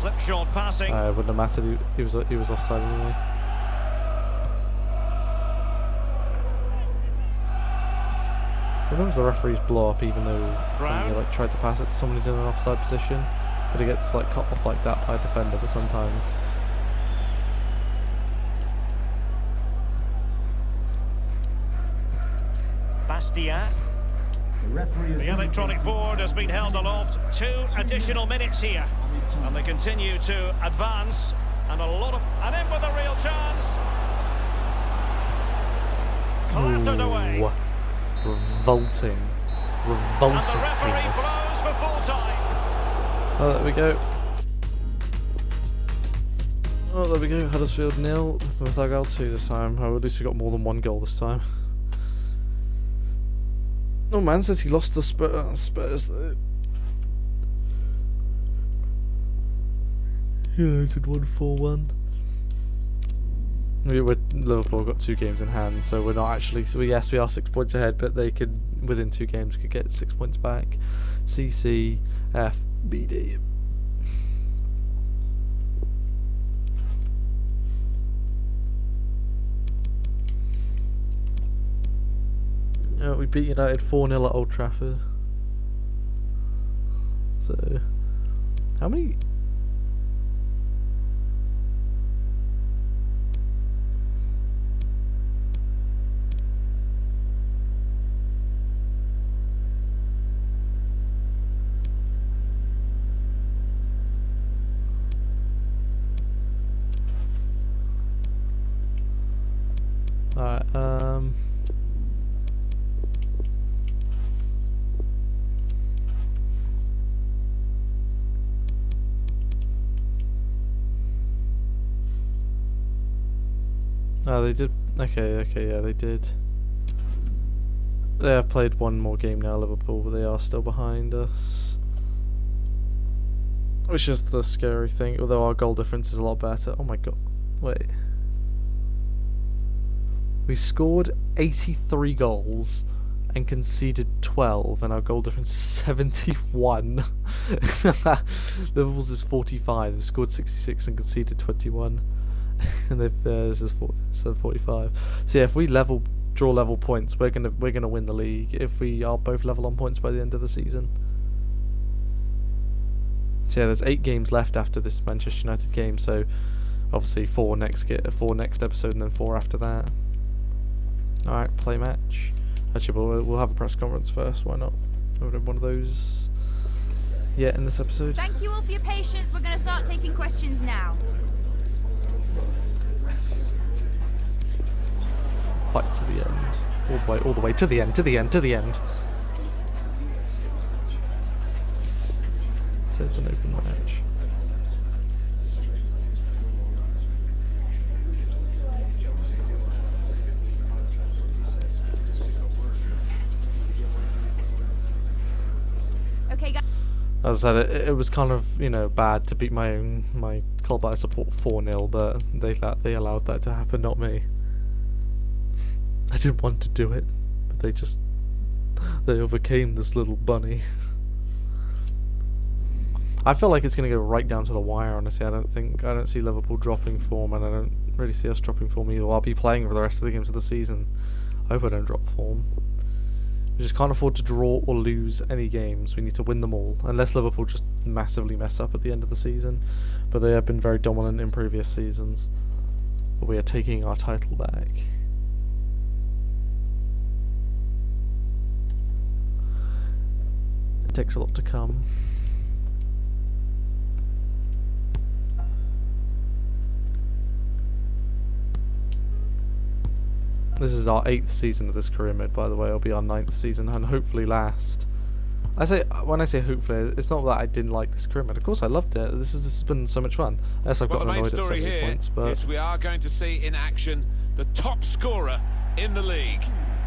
[SPEAKER 5] Slipshod passing.
[SPEAKER 1] It wouldn't have mattered, he was offside anyway. Sometimes the referees blow up even though when you like try to pass it to someone who's in an offside position, but it gets like cut off like that by a defender. But sometimes
[SPEAKER 5] Bastia.
[SPEAKER 4] The referee has
[SPEAKER 5] The electronic
[SPEAKER 4] indicated
[SPEAKER 5] board has been held aloft. 2 additional minutes here. And they continue to advance. And and in with a real chance. Clattered away.
[SPEAKER 1] Ooh, revolting,
[SPEAKER 5] And the
[SPEAKER 1] revolting
[SPEAKER 5] referee
[SPEAKER 1] penis.
[SPEAKER 5] blows for full time.
[SPEAKER 1] Oh, there we go. Oh, there we go. Huddersfield 0, with Argyle 2 this time. Oh, at least we got more than one goal this time. Oh, Man City lost to Spurs. United won 4-1. Liverpool got 2 games in hand, so we're not actually. So yes, we are 6 points ahead, but they could within 2 games could get 6 points back. C, C, F, B, D. We beat United 4-0 at Old Trafford. So, how many? Alright, oh, they did. Okay, yeah, they did. They have played one more game now, Liverpool, but they are still behind us. Which is the scary thing, although our goal difference is a lot better. Oh my god. Wait. We scored 83 goals and conceded 12, and our goal difference is 71. Liverpool's is 45. They've scored 66 and conceded 21. And they've this is 45. So yeah, if we draw level points, we're gonna win the league. If we are both level on points by the end of the season. So yeah, there's 8 games left after this Manchester United game. So obviously 4 next episode, and then 4 after that. All right, play match. Actually, we'll have a press conference first. Why not? We'll have one of those. Yeah, in this episode.
[SPEAKER 8] Thank you all for your patience. We're going to start taking questions now.
[SPEAKER 1] Fight to the end. All the way to the end, to the end, to the end. So it's an open match.
[SPEAKER 8] Okay, guys.
[SPEAKER 1] As I said, it was kind of, bad to beat my club I support 4-0, but they allowed that to happen, not me. I didn't want to do it, but they overcame this little bunny. I feel like it's going to go right down to the wire, honestly. I don't see Liverpool dropping form, and I don't really see us dropping form either. I'll be playing for the rest of the games of the season. I hope I don't drop form. We just can't afford to draw or lose any games. We need to win them all, unless Liverpool just massively mess up at the end of the season. But they have been very dominant in previous seasons. But we are taking our title back. It takes a lot to come. This is our 8th season of this career mode, by the way. It'll be our 9th season, and hopefully last. When I say hopefully, it's not that I didn't like this career mode. Of course, I loved it. This has been so much fun. Yes, I've gotten annoyed at so many points, but
[SPEAKER 2] is we are going to see in action the top scorer in the league,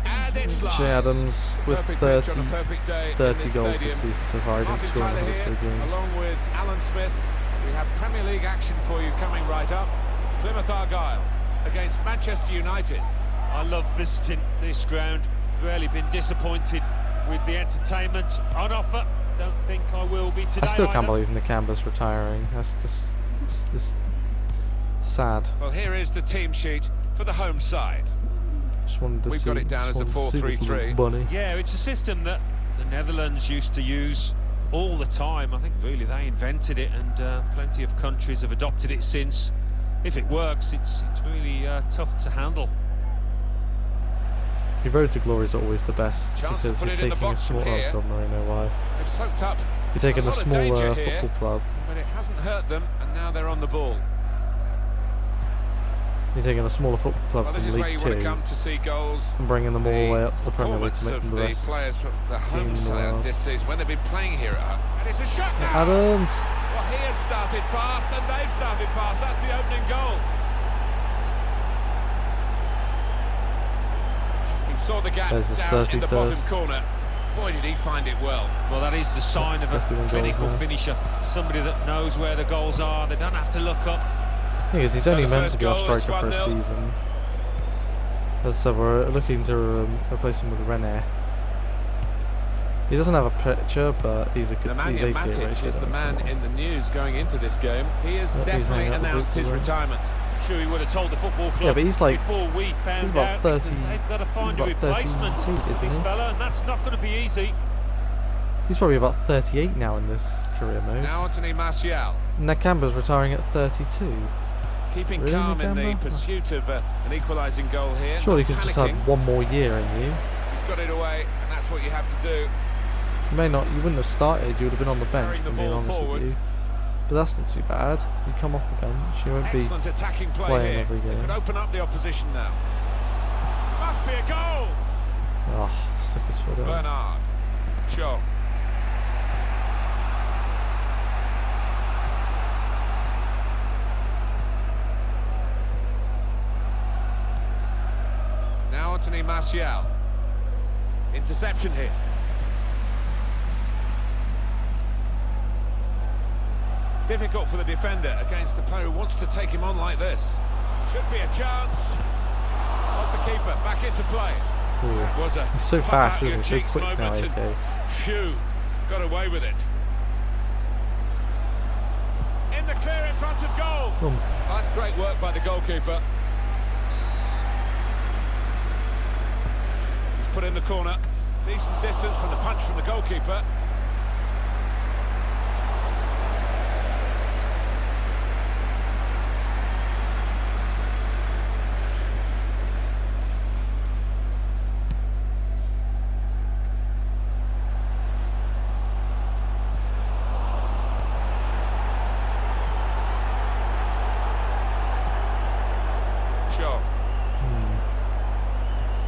[SPEAKER 2] and it's live.
[SPEAKER 1] Che Adams with 30 goals this season so far. He didn't score in the Huddersfield game.
[SPEAKER 2] Along with Alan Smith, we have Premier League action for you coming right up. Plymouth Argyle against Manchester United.
[SPEAKER 3] I love visiting this ground. Really been disappointed with the entertainment on offer. Don't think I will be today.
[SPEAKER 1] I still can't
[SPEAKER 3] either.
[SPEAKER 1] believe Nakamba's retiring. That's just sad.
[SPEAKER 2] Well, here is the team sheet for the home side.
[SPEAKER 1] Just wanted to
[SPEAKER 2] We've
[SPEAKER 1] see,
[SPEAKER 2] got it down as a 4-3-3.
[SPEAKER 1] Bunny.
[SPEAKER 3] Yeah, it's a system that the Netherlands used to use all the time. I think really they invented it, and plenty of countries have adopted it since. If it works, it's really tough to handle.
[SPEAKER 1] Your road to glory is always the best, because you're taking a smaller club. I know why.
[SPEAKER 2] They've soaked up.
[SPEAKER 1] You're taking a smaller football club.
[SPEAKER 2] But it hasn't hurt them, and now they're on the ball.
[SPEAKER 1] You're taking a smaller football club from League 2
[SPEAKER 2] to see goals,
[SPEAKER 1] and bringing them all the way up to the Premier League to make them the best
[SPEAKER 2] players from the home
[SPEAKER 1] team
[SPEAKER 2] side this season when they've been playing here at home. And it's a shot now.
[SPEAKER 1] Adams!
[SPEAKER 2] Well, he has started fast, and they've started fast. That's the opening goal. He saw the gap down in the bottom corner. Boy, did he find it well.
[SPEAKER 3] Well, that is the sign of a clinical finisher. Somebody that knows where the goals are. They don't have to look up.
[SPEAKER 1] The thing is, he's only meant to be our striker for a season. As I said, we're looking to replace him with René. He doesn't have a picture, but he's a good. He's 88 rated.
[SPEAKER 2] Is the man in the news going into this game. He has definitely announced his retirement.
[SPEAKER 3] Sure, he would have told the football club.
[SPEAKER 1] Yeah, but he's like,
[SPEAKER 3] before we found
[SPEAKER 1] he's about 30.
[SPEAKER 3] They've got to find a replacement for this fella, and that's not going to be easy.
[SPEAKER 1] He's probably about 38 now in this career mode.
[SPEAKER 2] Now Anthony Martial.
[SPEAKER 1] Nakamba's retiring at 32.
[SPEAKER 2] Keeping
[SPEAKER 1] really,
[SPEAKER 2] calm
[SPEAKER 1] Nakamba?
[SPEAKER 2] in the pursuit of an equalising goal here.
[SPEAKER 1] Surely you could just have one more year in you.
[SPEAKER 2] He's got it away, and that's what you have to do.
[SPEAKER 1] You may not. You wouldn't have started. You would have been on the bench. If I'm being honest with you. But that's not too bad. You come off the bench. You won't be
[SPEAKER 2] attacking play
[SPEAKER 1] playing
[SPEAKER 2] here.
[SPEAKER 1] every game.
[SPEAKER 2] It could open up the opposition now. Must be a goal.
[SPEAKER 1] Oh, stuck his foot out.
[SPEAKER 2] Bernard. Sure. Now Anthony Martial. Interception here. Difficult for the defender against the player who wants to take him on like this. Should be a chance. Off the keeper, back into play.
[SPEAKER 1] He's so fast, isn't he? So quick now, AK.
[SPEAKER 2] Phew, got away with it. In the clear in front of goal.
[SPEAKER 1] Oh,
[SPEAKER 2] that's great work by the goalkeeper. He's put in the corner. Decent distance from the punch from the goalkeeper.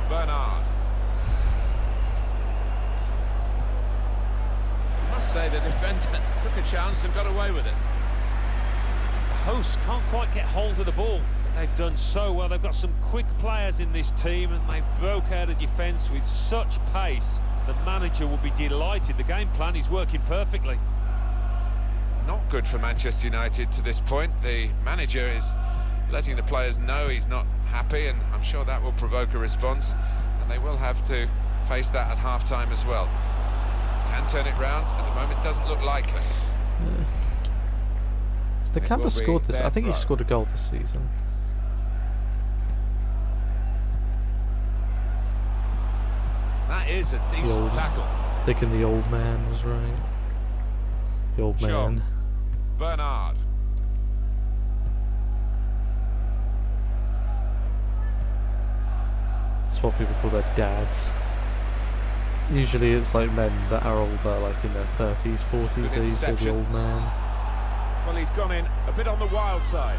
[SPEAKER 2] Bernard. I must say the defender took a chance and got away with it.
[SPEAKER 3] The hosts can't quite get hold of the ball. They've done so well. They've got some quick players in this team, and they broke out of defence with such pace. The manager will be delighted. The game plan is working perfectly.
[SPEAKER 2] not good for Manchester United to this point. The manager is letting the players know he's not happy, and I'm sure that will provoke a response, and they will have to face that at half-time as well. Can turn it round, at the moment doesn't look likely.
[SPEAKER 1] Has the Camper scored this? I think he scored a goal this season.
[SPEAKER 2] That is a decent tackle.
[SPEAKER 1] Thinking the old man was right. The old man.
[SPEAKER 2] Bernard.
[SPEAKER 1] That's what people call their dads. Usually it's like men that are older, like in their 30s, 40s, they say the old man.
[SPEAKER 2] Well, he's gone in a bit on the wild side.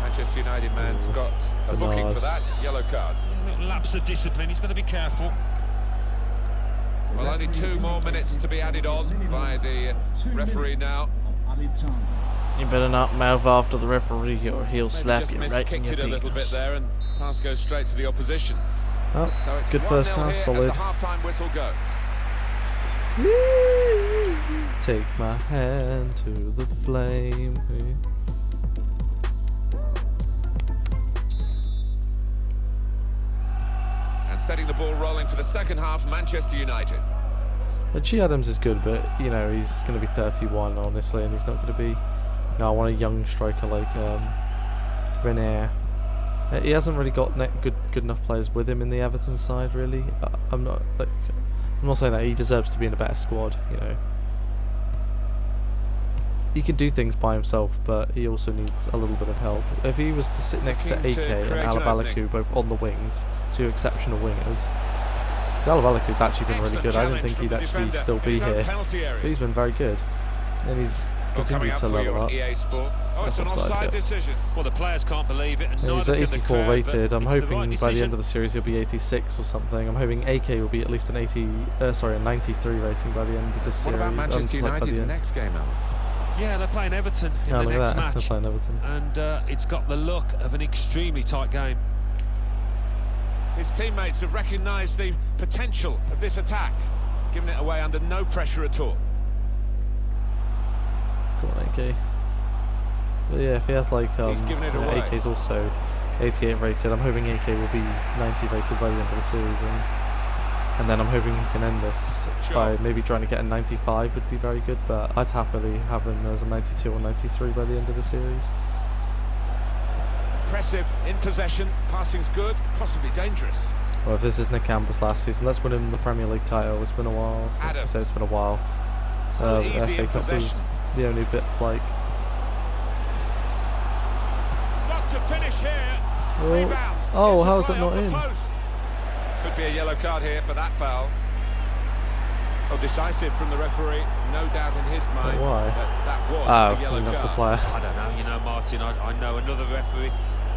[SPEAKER 2] Manchester United man's got a booking for that, yellow card.
[SPEAKER 3] A little lapse of discipline, he's got to be careful.
[SPEAKER 2] Well, only 2 more minutes to be added on by the referee now.
[SPEAKER 9] You better not mouth off to the referee or he'll slap you right in your
[SPEAKER 2] it a little bit
[SPEAKER 9] penis.
[SPEAKER 2] there, and pass goes straight to the opposition.
[SPEAKER 1] Oh,
[SPEAKER 2] So it's
[SPEAKER 1] good first half, solid.
[SPEAKER 2] The half-time whistle go.
[SPEAKER 1] Take my hand to the flame.
[SPEAKER 2] And setting the ball rolling for the second half, Manchester United.
[SPEAKER 1] G. Adams is good, but you know he's going to be 31, honestly, and he's not going to be. No, I want a young striker like Renier. He hasn't really got good enough players with him in the Everton side, really. I'm not saying that he deserves to be in a better squad. You know, he can do things by himself, but he also needs a little bit of help. If he was to sit next to AK and Alabalaku, both on the wings, 2 exceptional wingers. Alabalaku's actually been really good. I didn't think he'd actually still be here, but he's been very good, and he's continued to level up.
[SPEAKER 2] That's offside decision.
[SPEAKER 3] Well, the players can't believe it, and
[SPEAKER 1] he's at 84 rated. I'm hoping by the end of the series he'll be 86 or something. I'm hoping AK will be at least an 93 rating by the end of this series.
[SPEAKER 2] What about Manchester United's next game, Alan?
[SPEAKER 3] Yeah, they're playing Everton in the next match.
[SPEAKER 1] They're playing Everton.
[SPEAKER 3] And it's got the look of an extremely tight game.
[SPEAKER 2] His teammates have recognised the potential of this attack, giving it away under no pressure at all.
[SPEAKER 1] Come on, AK. But yeah, if he has like AK's also 88 rated, I'm hoping AK will be 90 rated by the end of the series, and then I'm hoping he can end this by maybe trying to get a 95 would be very good, but I'd happily have him as a 92 or 93 by the end of the series.
[SPEAKER 2] Impressive in possession, passing's good, possibly dangerous.
[SPEAKER 1] Well, if this is Nick Campbell's last season, let's win him the Premier League title. It's been a while. So I say it's been a while.
[SPEAKER 2] So easy
[SPEAKER 1] FA
[SPEAKER 2] in
[SPEAKER 1] Cup
[SPEAKER 2] possession.
[SPEAKER 1] is the only bit like.
[SPEAKER 2] Not to finish here.
[SPEAKER 1] Oh,
[SPEAKER 2] Rebounds.
[SPEAKER 1] oh how is that not in?
[SPEAKER 2] Could be a yellow card here for that foul. Oh, decisive from the referee. No doubt in his mind that was a yellow card.
[SPEAKER 1] The player.
[SPEAKER 3] I don't know, you know, Martin, I know another referee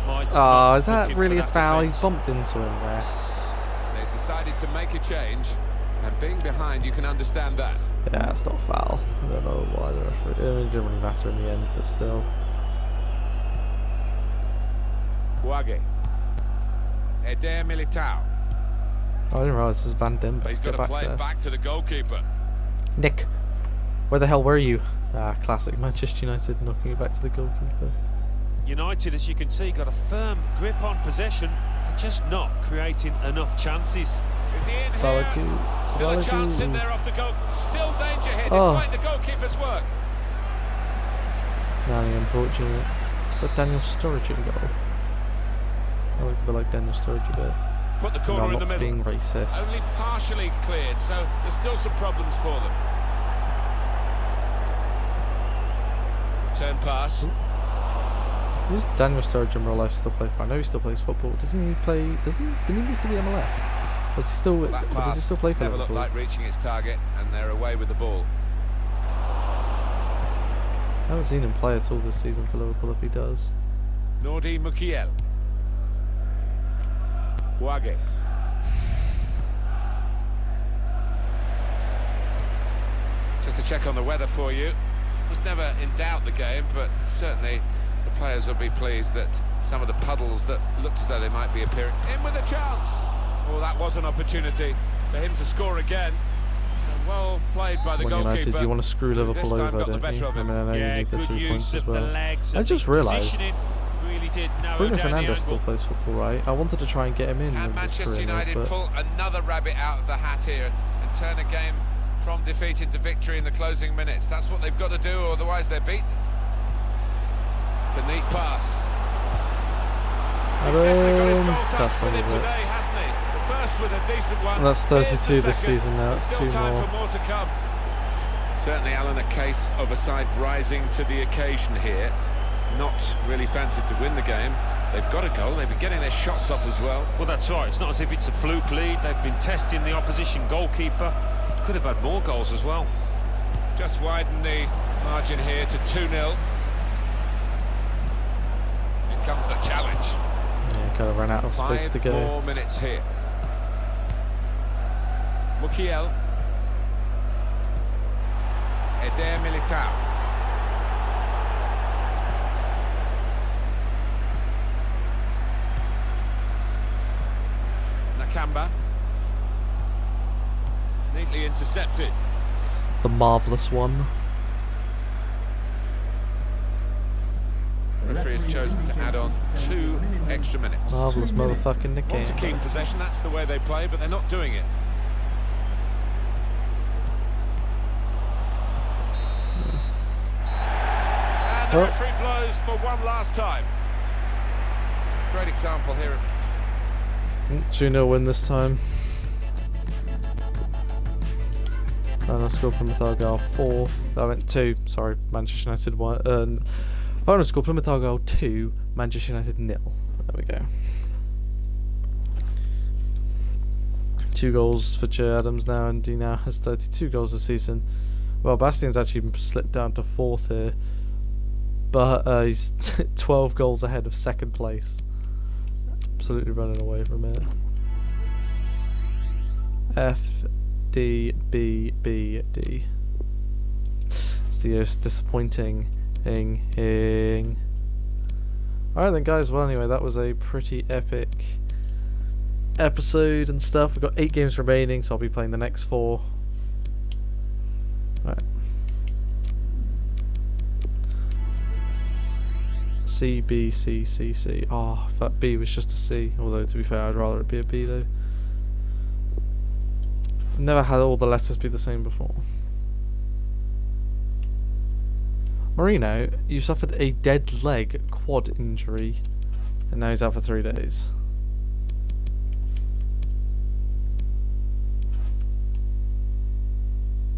[SPEAKER 3] might.
[SPEAKER 1] Oh, is that really a foul? He bumped into him there.
[SPEAKER 2] They decided to make a change, and being behind, you can understand that.
[SPEAKER 1] Yeah, it's not a foul. I don't know why the referee. I mean, it didn't really matter in the end, but still.
[SPEAKER 2] Wage. Eder Militao.
[SPEAKER 1] I didn't realise this is Van Dimber.
[SPEAKER 2] He's got to play it back to the goalkeeper.
[SPEAKER 1] Nick, where the hell were you? Ah, classic Manchester United knocking it back to the goalkeeper.
[SPEAKER 3] United, as you can see, got a firm grip on possession, but just not creating enough chances.
[SPEAKER 2] Is he in here? Still a chance in there off the goal. Still danger here, despite the goalkeeper's work.
[SPEAKER 1] Really unfortunate. But Daniel Sturridge in goal. I like to be like Daniel Sturridge a bit.
[SPEAKER 2] Put the corner in the middle.
[SPEAKER 1] Being racist.
[SPEAKER 2] Only partially cleared, so there's still some problems for them. Return pass.
[SPEAKER 1] Does Daniel Sturridge in real life still play for? I know he still plays football. Doesn't he play? Didn't he move to the MLS? Does he still? Does he still play for
[SPEAKER 2] Liverpool? Never looked like reaching its target, and they're away with the ball.
[SPEAKER 1] I haven't seen him play at all this season for Liverpool. If he does.
[SPEAKER 2] Nordi Mukiel. Wage. Just to check on the weather for you. Was never in doubt the game, but certainly the players will be pleased that some of the puddles that looked as though they might be appearing in with a chance. Oh, that was an opportunity for him to score again. Well played by the
[SPEAKER 1] Man
[SPEAKER 2] goalkeeper.
[SPEAKER 1] United, you want to screw Liverpool
[SPEAKER 2] This time
[SPEAKER 1] over,
[SPEAKER 2] got the
[SPEAKER 1] don't
[SPEAKER 2] better
[SPEAKER 1] you?
[SPEAKER 2] of
[SPEAKER 1] I
[SPEAKER 2] him.
[SPEAKER 1] mean, I know you
[SPEAKER 3] Yeah,
[SPEAKER 1] need the
[SPEAKER 3] good
[SPEAKER 1] 3 points
[SPEAKER 3] use
[SPEAKER 1] as
[SPEAKER 3] of
[SPEAKER 1] well.
[SPEAKER 3] the legs.
[SPEAKER 1] I just realised
[SPEAKER 3] Positioning really did narrow
[SPEAKER 1] Bruno
[SPEAKER 3] down the
[SPEAKER 1] Fernandes still
[SPEAKER 3] angle.
[SPEAKER 1] plays football, right? I wanted to try and get him in
[SPEAKER 2] Can
[SPEAKER 1] this
[SPEAKER 2] Manchester
[SPEAKER 1] career mode,
[SPEAKER 2] United
[SPEAKER 1] but
[SPEAKER 2] pull another rabbit out of the hat here and turn a game from defeat into victory in the closing minutes? That's what they've got to do, or otherwise they're beaten. It's a neat pass. He's definitely got his goal touch with it today, hasn't he? The first was a decent one.
[SPEAKER 1] And that's
[SPEAKER 2] Here's
[SPEAKER 1] 32
[SPEAKER 2] the
[SPEAKER 1] this
[SPEAKER 2] second.
[SPEAKER 1] season now.
[SPEAKER 2] There's
[SPEAKER 1] That's
[SPEAKER 2] still
[SPEAKER 1] 2
[SPEAKER 2] time
[SPEAKER 1] more.
[SPEAKER 2] for more to come. Certainly, Alan, a case of a side rising to the occasion here. Not really fancied to win the game. They've got a goal. They've been getting their shots off as well.
[SPEAKER 3] Well, that's right. It's not as if it's a fluke lead. They've been testing the opposition goalkeeper. Could have had more goals as well.
[SPEAKER 2] Just widen the margin here to 2-0. Here comes the challenge.
[SPEAKER 1] Yeah, kind of ran out of space to
[SPEAKER 2] 5
[SPEAKER 1] go.
[SPEAKER 2] more minutes here. Mukiel. Eder Militao. Nakamba. Neatly intercepted.
[SPEAKER 1] The marvellous one.
[SPEAKER 2] The referee has chosen to add on 2 extra minutes.
[SPEAKER 1] Marvellous motherfucking Nick
[SPEAKER 2] Want to keep possession, that's the way they play, but they're not doing it. And the referee blows for one last time. Great example here.
[SPEAKER 1] 2-0 win this time. Final score Plymouth Argyle 4. I went 2. Sorry, Manchester United 1. Final score Plymouth Argyle 2. Manchester United 0. There we go. 2 goals for Che Adams now, and he now has 32 goals this season. Well, Bastian's actually slipped down to 4th here, but he's 12 goals ahead of 2nd place. Absolutely running away from it. F, D, B, B, D. It's the most disappointing thing. Alright then, guys, well anyway, that was a pretty epic episode and stuff. We've got 8 games remaining, so I'll be playing the next 4. Right. C, B, C, C, C. Oh, if that B was just a C. Although, to be fair, I'd rather it be a B, though. Never had all the letters be the same before. Marino, you suffered a dead leg quad injury, and now he's out for 3 days.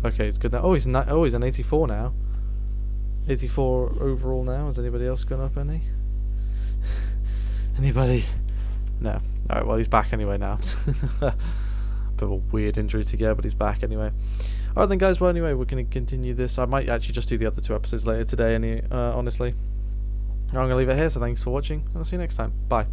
[SPEAKER 1] Okay, it's good now. Oh, he's an 84 now. 84 overall now. Has anybody else gone up any? Anybody? No. Alright, well, he's back anyway now. Bit of a weird injury to get, but he's back anyway. Alright then, guys, well, anyway, we're going to continue this. I might actually just do the other 2 episodes later today, honestly. I'm going to leave it here, so thanks for watching, and I'll see you next time. Bye.